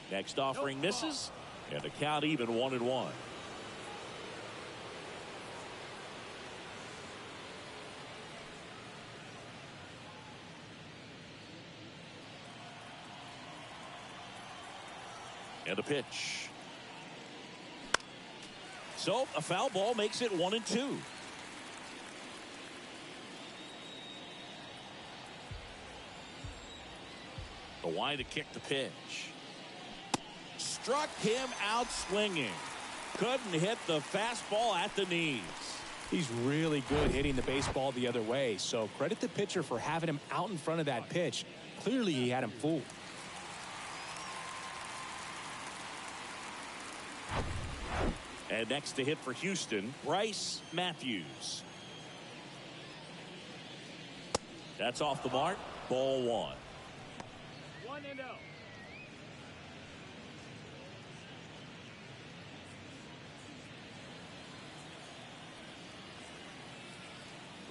Next offering misses, and the count even 1-1. And a pitch. So a foul ball makes it 1-2. The wide to kick the pitch. Struck him out swinging. Couldn't hit the fastball at the knees. He's really good hitting the baseball the other way, so credit the pitcher for having him out in front of that pitch. Clearly he had him fooled. And next to hit for Houston, Bryce Matthews. That's off the mark. Ball 1. 1-0.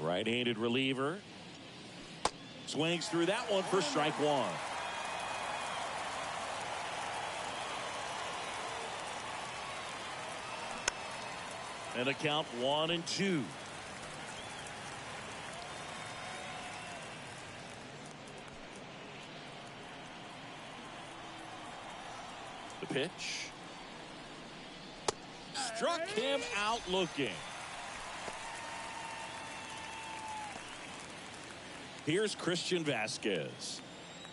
Right-handed reliever. Swings through that one for strike 1. And a count 1-2. The pitch. Struck him out looking. Here's Christian Vasquez.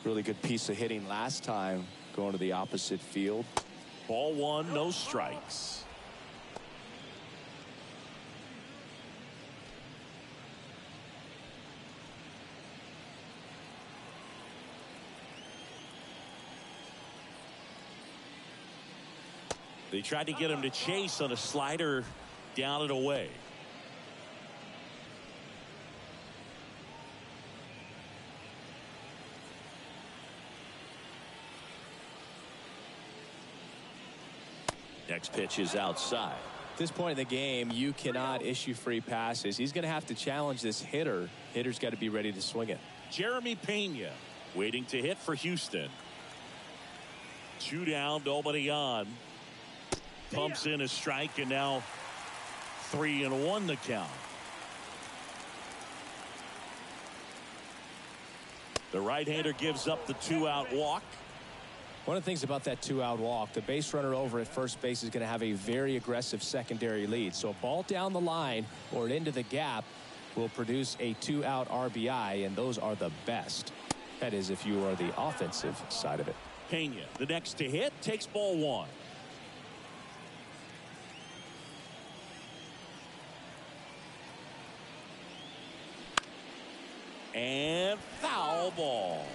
Really good piece of hitting last time, going to the opposite field. Ball 1, no strikes. They tried to get him to chase on a slider down and away. Next pitch is outside. At this point in the game, you cannot issue free passes. He's going to have to challenge this hitter. Hitter's got to be ready to swing it. Jeremy Pena waiting to hit for Houston. 2 down, nobody on. Pumps in a strike, and now 3-1 the count. The right-hander gives up the 2-out walk. One of the things about that 2-out walk, the base runner over at first base is going to have a very aggressive secondary lead. So a ball down the line or into the gap will produce a 2-out RBI, and those are the best. That is, if you are the offensive side of it. Pena, the next to hit, takes ball 1. And foul ball.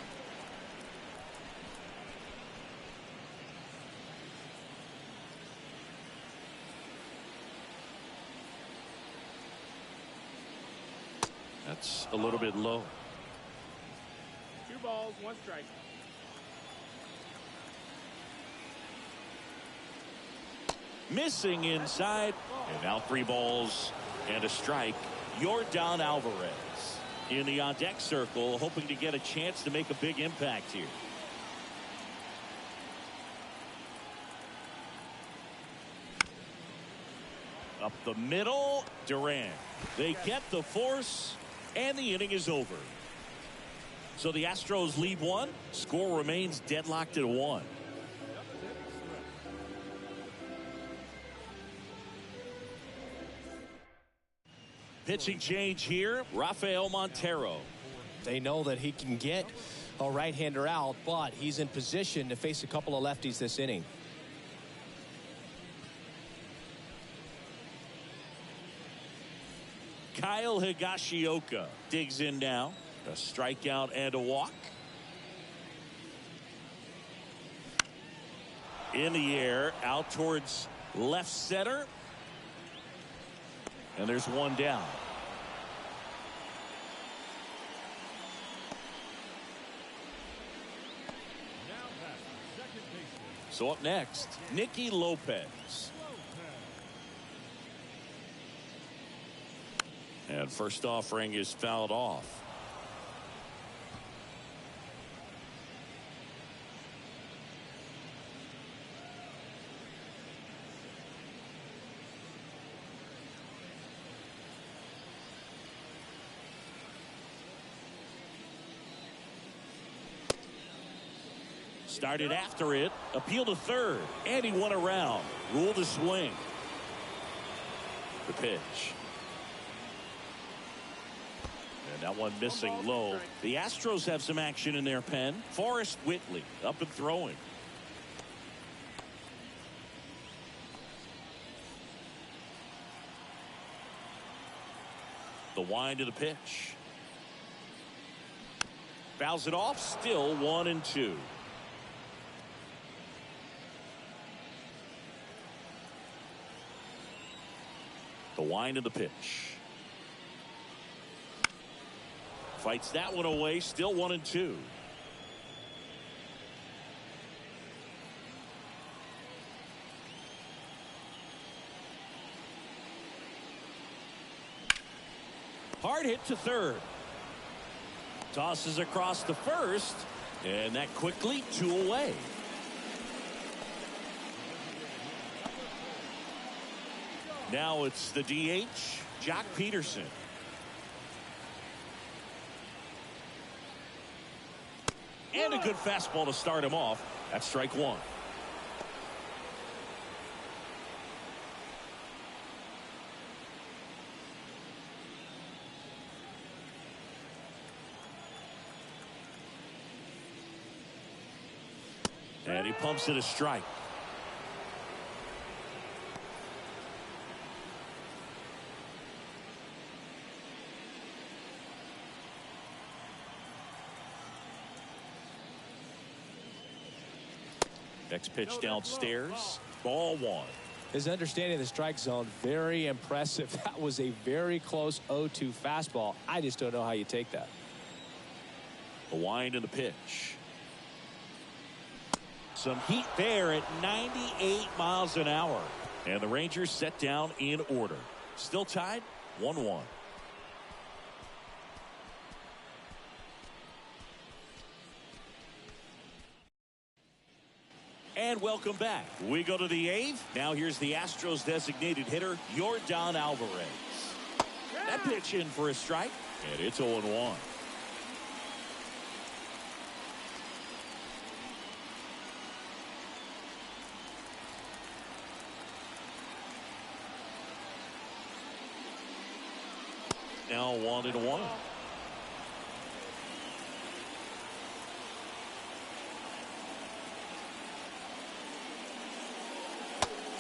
That's a little bit low. 2 balls, 1 strike. Missing inside. And now 3 balls and a strike. Yordan Alvarez in the on-deck circle, hoping to get a chance to make a big impact here. Up the middle, Duran. They get the force, and the inning is over. So the Astros lead 1. Score remains deadlocked at 1. Pitching change here, Rafael Montero. They know that he can get a right-hander out, but he's in position to face a couple of lefties this inning. Kyle Higashioka digs in now. A strikeout and a walk. In the air, out towards left center. And there's 1 down. So up next, Nicky Lopez. And first offering is fouled off. Started after it, appeal to third, and he went around. Ruled a swing. The pitch. And that one missing low. The Astros have some action in their pen. Forrest Whitley up and throwing. The wind of the pitch. Fouls it off. Still 1-2. The wind of the pitch. Fights that one away. Still 1-2. Hard hit to third. Tosses across to first. And that quickly 2 away. Now it's the DH, Jock Peterson. And a good fastball to start him off. That's strike 1. And he pumps it a strike. Next pitch downstairs. Ball 1. His understanding of the strike zone, very impressive. That was a very close 0-2 fastball. I just don't know how you take that. The wind and the pitch. Some heat there at 98 miles an hour. And the Rangers set down in order. Still tied 1-1. And welcome back. We go to the 8th. Now here's the Astros designated hitter, Yordan Alvarez. That pitch in for a strike, and it's 0-1. Now 1-1.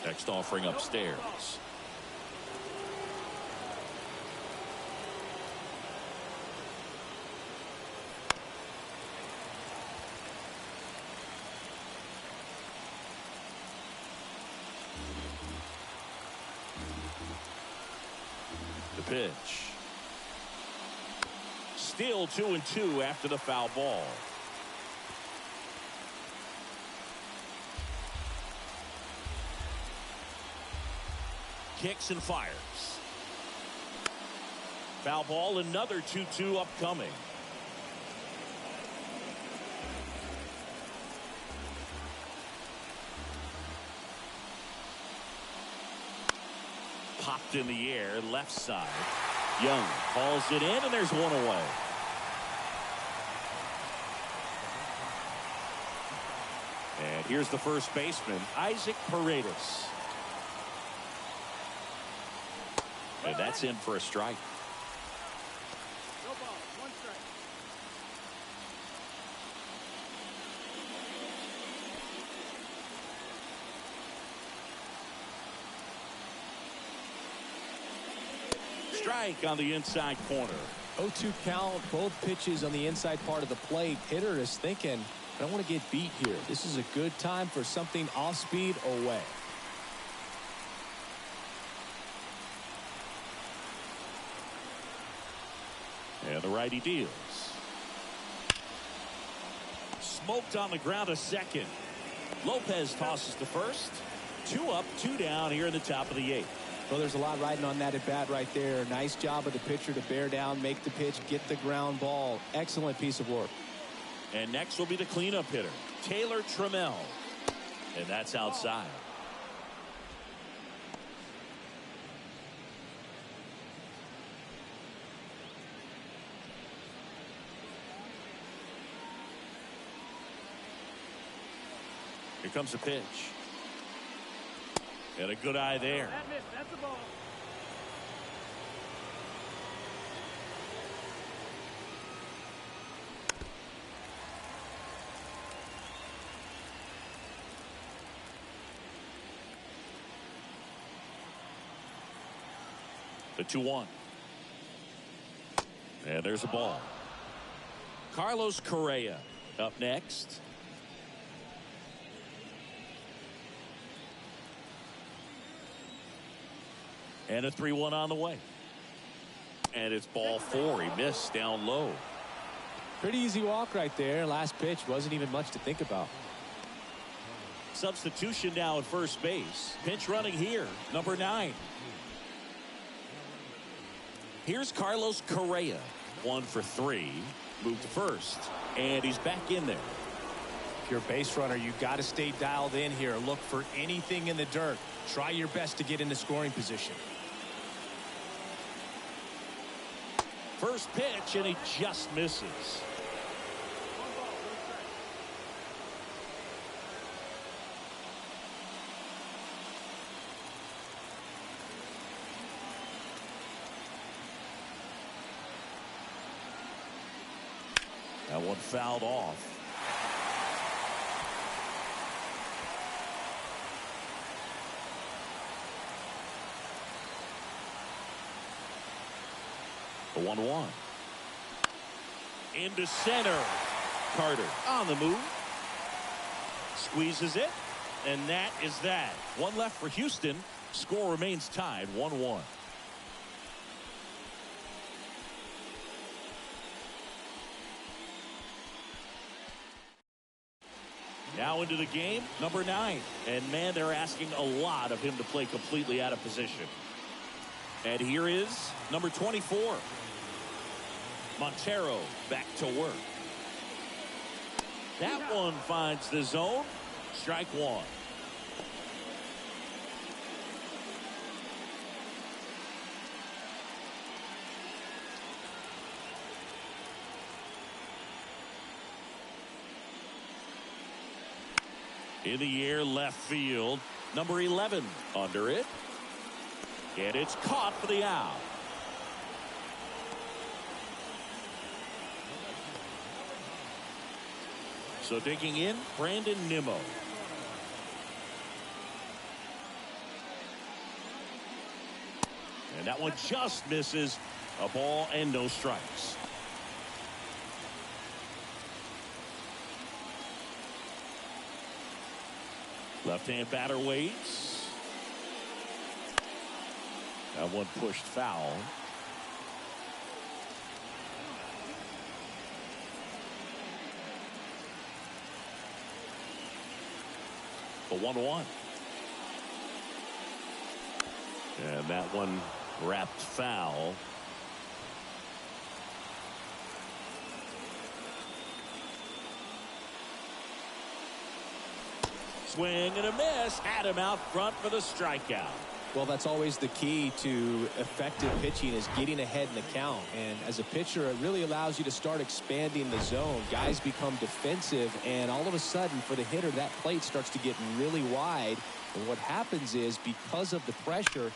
Next offering upstairs. The pitch. Still 2-2 after the foul ball. Kicks and fires. Foul ball, another 2-2 upcoming. Popped in the air, left side. Young hauls it in, and there's one away. And here's the first baseman, Isaac Paredes. And that's in for a strike. No ball, 1 strike. Strike on the inside corner. 0-2 count, both pitches on the inside part of the plate. Hitter is thinking, I don't want to get beat here. This is a good time for something off speed away. And the righty deals. Smoked on the ground a second. Lopez tosses to first. 2 up, 2 down here in the top of the 8th. Well, there's a lot riding on that at bat right there. Nice job of the pitcher to bear down, make the pitch, get the ground ball. Excellent piece of work. And next will be the cleanup hitter, Taylor Trammell. And that's outside. Here comes a pitch. And a good eye there. That missed. That's the ball. The 2-1. And there's a ball. Carlos Correa up next. And a 3-1 on the way. And it's ball 4. He missed down low. Pretty easy walk right there. Last pitch wasn't even much to think about. Substitution now at first base. Pinch running here, number 9. Here's Carlos Correa. 1 for 3. Moved to first. And he's back in there. If you're a base runner, you got to stay dialed in here. Look for anything in the dirt. Try your best to get into scoring position. First pitch, and he just misses. That one fouled off. The 1-1. Into center. Carter on the move. Squeezes it. And that is that. One left for Houston. Score remains tied 1-1. Now into the game, number 9. And man, they're asking a lot of him to play completely out of position. And here is number 24. Montero back to work. That one finds the zone. Strike 1. In the air, left field. Number 11 under it. And it's caught for the out. So digging in, Brandon Nimmo. And that one just misses. A ball and no strikes. Left-hand batter waits. That one pushed foul. The 1-1. And that one wrapped foul. Swing and a miss. Had him out front for the strikeout. Well, that's always the key to effective pitching, is getting ahead in the count. And as a pitcher, it really allows you to start expanding the zone. Guys become defensive, and all of a sudden, for the hitter, that plate starts to get really wide. And what happens is, because of the pressure,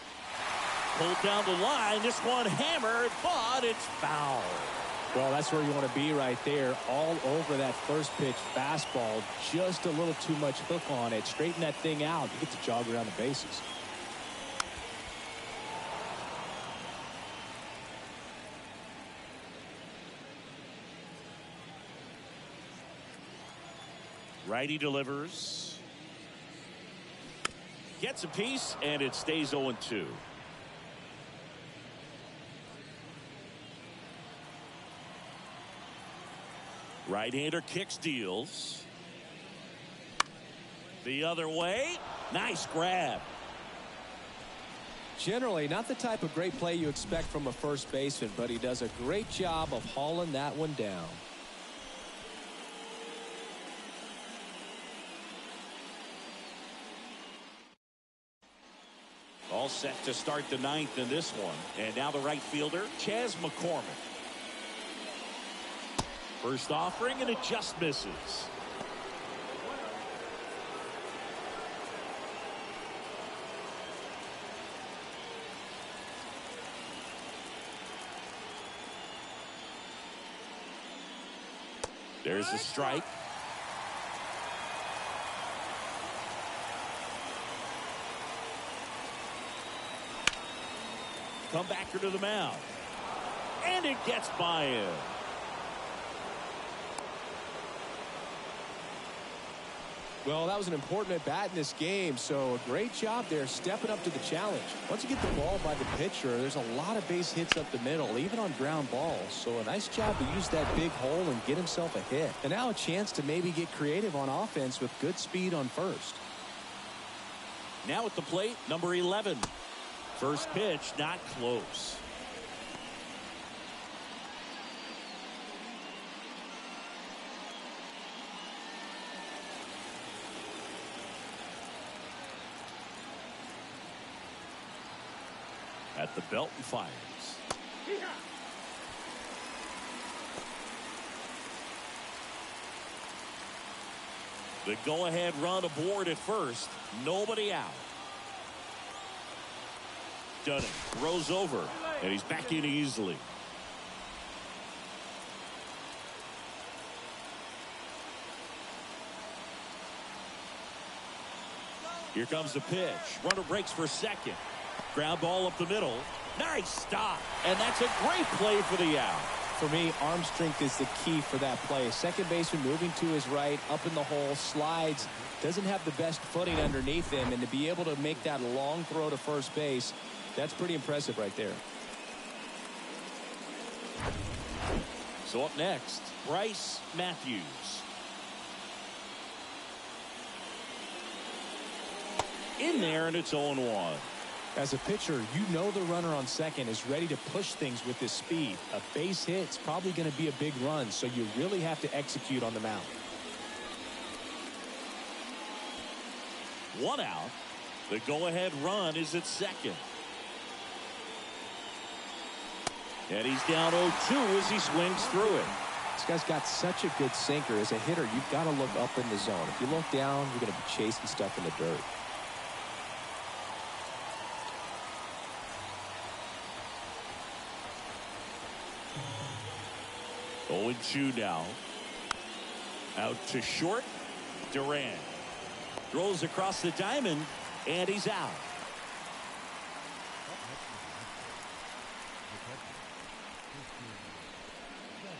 pulled down the line. This one hammered, but it's foul. Well, that's where you want to be right there. All over that first pitch fastball. Just a little too much hook on it. Straighten that thing out. You get to jog around the bases. Righty delivers. Gets a piece, and it stays 0-2. Right-hander kicks, deals. The other way. Nice grab. Generally, not the type of great play you expect from a first baseman, but he does a great job of hauling that one down. All set to start the 9th in this one. And now the right fielder, Chas McCormick. First offering, and it just misses. There's the strike. comebacker to the mound. And it gets by him. Well, that was an important at bat in this game, so a great job there stepping up to the challenge. Once you get the ball by the pitcher, there's a lot of base hits up the middle, even on ground balls. So a nice job to use that big hole and get himself a hit. And now a chance to maybe get creative on offense with good speed on first. Now at the plate, number 11. First pitch, not close. At the belt and fires. The go-ahead run aboard at first. Nobody out. Dunning throws over, and he's back in easily. Here comes the pitch. Runner breaks for second. Ground ball up the middle. Nice stop. And that's a great play for the out. For me, arm strength is the key for that play. Second baseman moving to his right, up in the hole, slides, doesn't have the best footing underneath him, and to be able to make that long throw to first base, that's pretty impressive right there. So up next, Bryce Matthews. In there, and it's 0-1. As a pitcher, you know the runner on second is ready to push things with his speed. A base hit's probably going to be a big run, so you really have to execute on the mound. One out. The go-ahead run is at second. And he's down 0-2 as he swings through it. This guy's got such a good sinker. As a hitter, you've got to look up in the zone. If you look down, you're going to be chasing stuff in the dirt. Oh, 0-2 now. Out to short. Duran throws across the diamond, and he's out.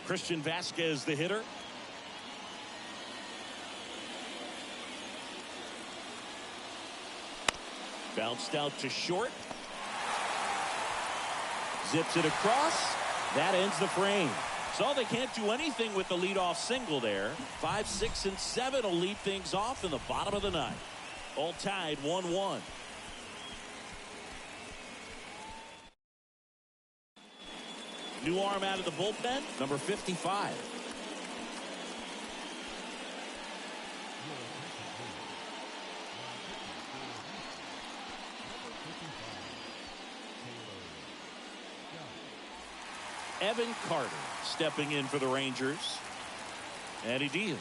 Christian Vasquez, the hitter. Bounced out to short. Zips it across. That ends the frame. So they can't do anything with the leadoff single there. 5, 6, and 7 will lead things off in the bottom of the ninth. All tied 1-1. New arm out of the bullpen, number 55. Evan Carter stepping in for the Rangers. And he deals.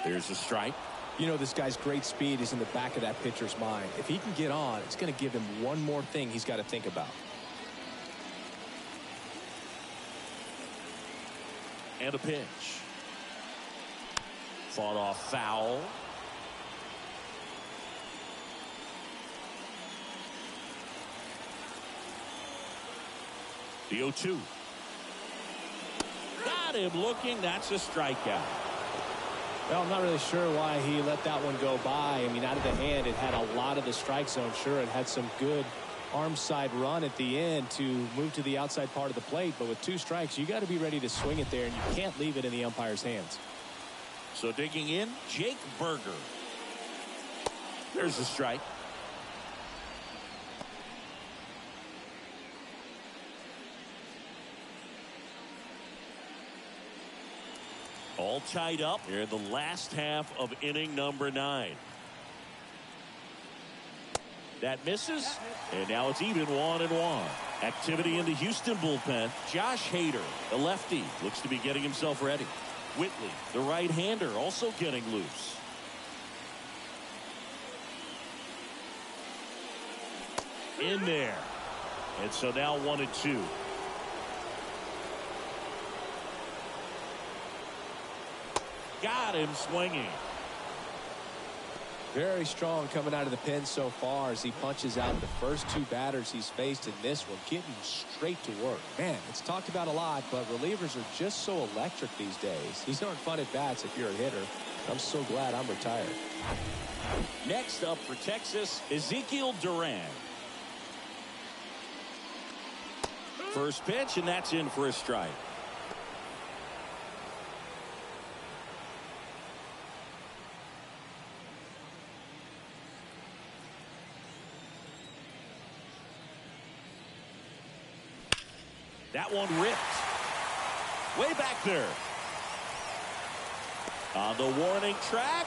There's a strike. You know, this guy's great speed is in the back of that pitcher's mind. If he can get on, it's going to give him one more thing he's got to think about. And a pitch. Fought off foul. The 0-2. Got him looking. That's a strikeout. Well, I'm not really sure why he let that one go by. I mean, out of the hand, it had a lot of the strike zone. Sure, it had some good arm side run at the end to move to the outside part of the plate. But with 2 strikes, you got to be ready to swing it there, and you can't leave it in the umpire's hands. So digging in, Jake Berger. There's the strike. All tied up here in the last half of inning number 9. That misses, and now it's even 1-1. Activity in the Houston bullpen. Josh Hader, the lefty, looks to be getting himself ready. Whitley, the right-hander, also getting loose. In there. And so now 1-2. Got him swinging. Very strong coming out of the pen so far as he punches out the first two batters he's faced in this one, getting straight to work. Man, it's talked about a lot, but relievers are just so electric these days. These aren't fun at bats if you're a hitter. I'm so glad I'm retired. Next up for Texas, Ezekiel Duran. First pitch, and that's in for a strike. That one ripped. Way back there. On the warning track,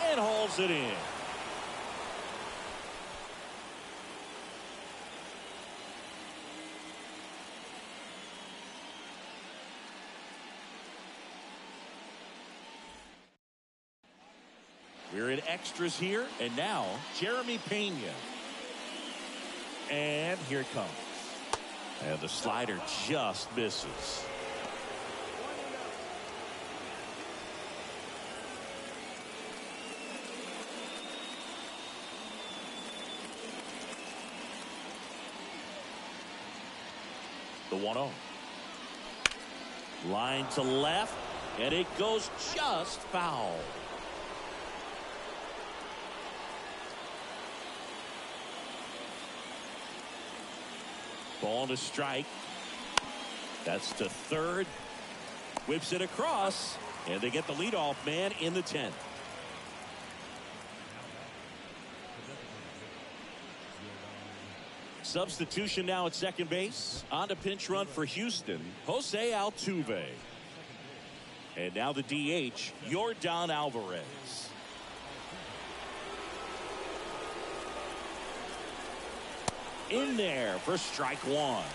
and hauls it in. We're in extras here, and now Jeremy Pena. And here it comes. And the slider just misses. The 1-0. Line to left, and it goes just foul. Ball to strike. That's to third. Whips it across, and they get the leadoff man in the 10th. Substitution now at second base. On to pinch run for Houston, Jose Altuve. And now the DH, Yordan Alvarez. In there for strike one.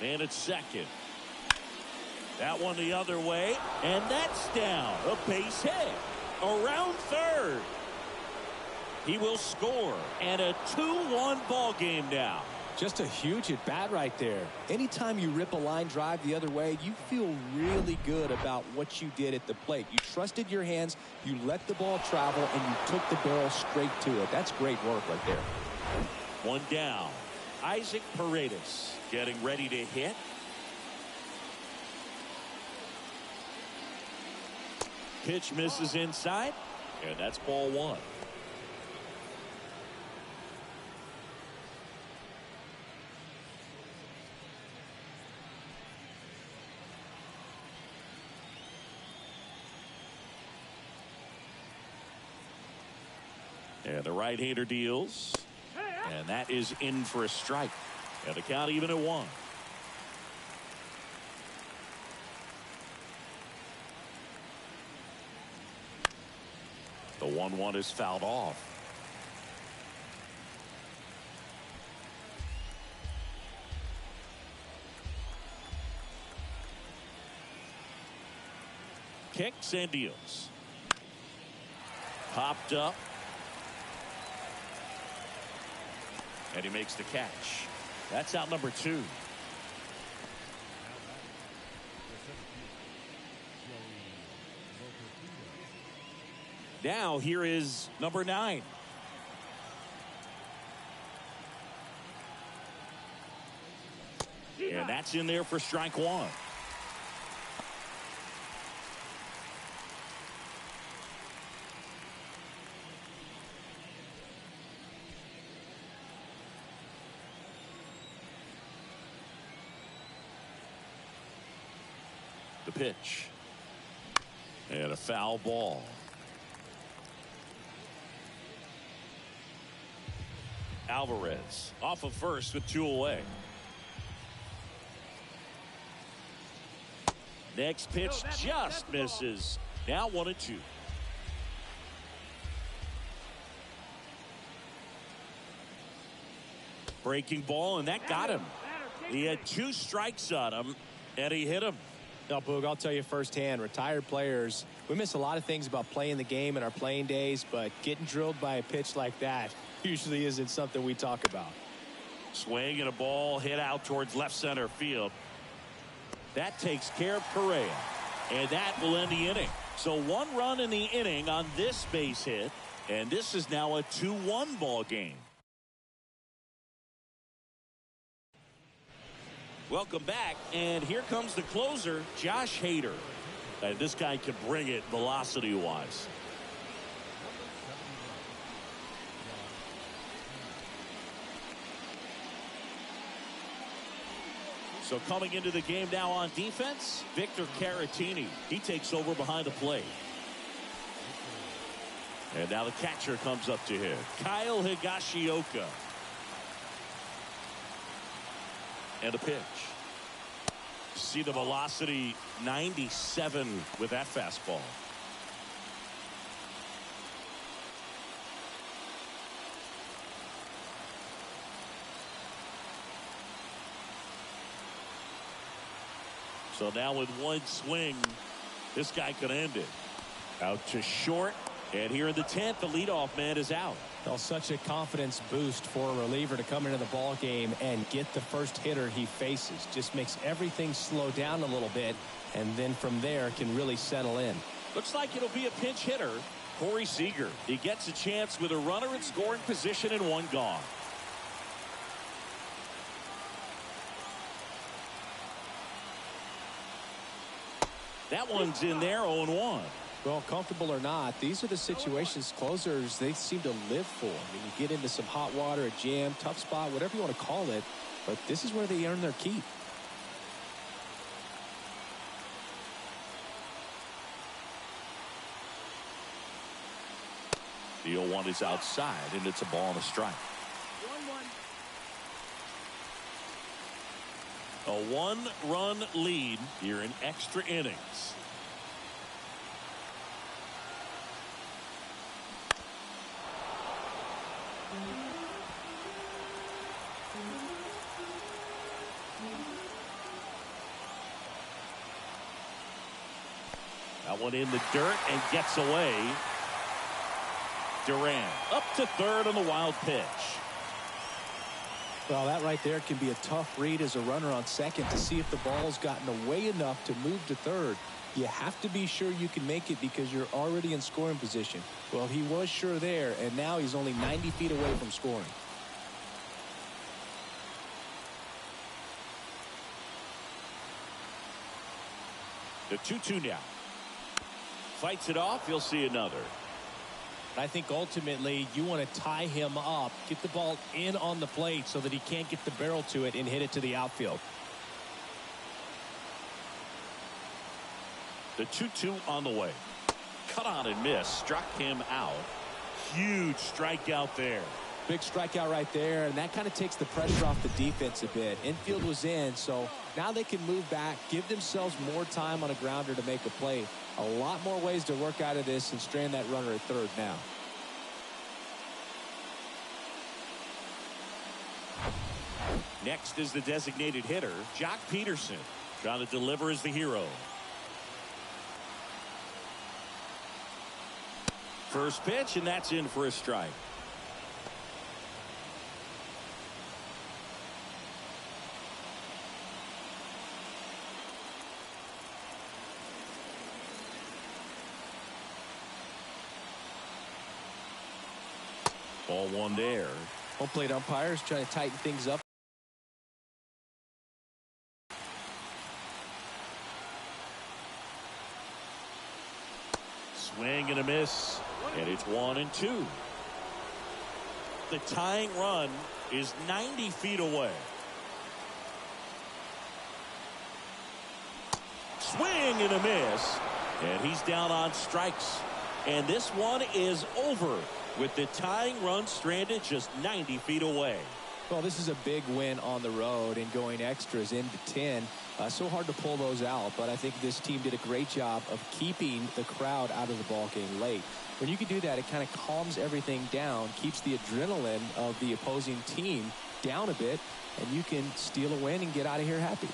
And it's second. That one the other way, and that's down. A base hit. Around third. He will score, and a 2-1 ball game now. Just a huge at bat right there. Anytime you rip a line drive the other way, you feel really good about what you did at the plate. You trusted your hands, you let the ball travel, and you took the barrel straight to it. That's great work right there. One down. Isaac Paredes getting ready to hit. Pitch misses inside, and that's ball one. And the right-hander deals. And that is in for a strike. And the count even at 1. The 1-1 is fouled off. Kicks and deals. Popped up. And he makes the catch. That's out number 2. Now here is number 9. And that's in there for strike one. The pitch. And a foul ball. Alvarez off of first with 2 away. Next pitch just misses. Now 1-2. Breaking ball, and that got him. He had 2 strikes on him, and he hit him. Now, Boog, I'll tell you firsthand, retired players We miss a lot of things about playing the game in our playing days, but getting drilled by a pitch like that usually isn't something we talk about. Swing and a ball hit out towards left center field. That takes care of Correa, and that will end the inning. So 1 run in the inning on this base hit, and this is now a 2-1 ball game. Welcome back, and here comes the closer, Josh Hader. And this guy can bring it velocity-wise. So coming into the game now on defense, Victor Caratini. He takes over behind the plate. And now the catcher comes up to him, Kyle Higashioka. And a pitch. See the velocity, 97 with that fastball. So now with 1 swing, this guy could end it. Out to short, and here in the 10th, the leadoff man is out. Well, such a confidence boost for a reliever to come into the ball game and get the first hitter he faces. Just makes everything slow down a little bit, and then from there can really settle in. Looks like it'll be a pinch hitter, Corey Seager. He gets a chance with a runner in scoring position and 1 gone. That one's in there, 0-1. Well, comfortable or not, these are the situations closers they seem to live for. I mean, you get into some hot water, a jam, tough spot, whatever you want to call it, but this is where they earn their keep. The 0-1 is outside, and it's a ball and a strike. 1-1. A 1-run lead here in extra innings. That one in the dirt and gets away. Duran up to third on the wild pitch. Well, that right there can be a tough read as a runner on second to see if the ball's gotten away enough to move to third. You have to be sure you can make it because you're already in scoring position. Well, he was sure there, and now he's only 90 feet away from scoring. The 2-2 now. Fights it off. You'll see another. I think ultimately you want to tie him up, get the ball in on the plate so that he can't get the barrel to it and hit it to the outfield. The 2-2 on the way. Cut on and miss. Struck him out. Huge strikeout there. Big strikeout right there, and that kind of takes the pressure off the defense a bit. Infield was in, so now they can move back, give themselves more time on a grounder to make a play. A lot more ways to work out of this and strand that runner at third now. Next is the designated hitter, Jock Peterson. Trying to deliver as the hero. First pitch, and that's in for a strike. Ball 1 there. Home plate umpires trying to tighten things up. Swing and a miss, and it's 1-2. The tying run is 90 feet away. Swing and a miss, and he's down on strikes. And this one is over with the tying run stranded just 90 feet away. Well, this is a big win on the road and going extras into 10. So hard to pull those out, but I think this team did a great job of keeping the crowd out of the ball game late. When you can do that, it kind of calms everything down, keeps the adrenaline of the opposing team down a bit, and you can steal a win and get out of here happy.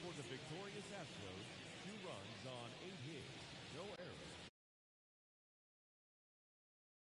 For the victorious Astros, 2 runs on 8 hits.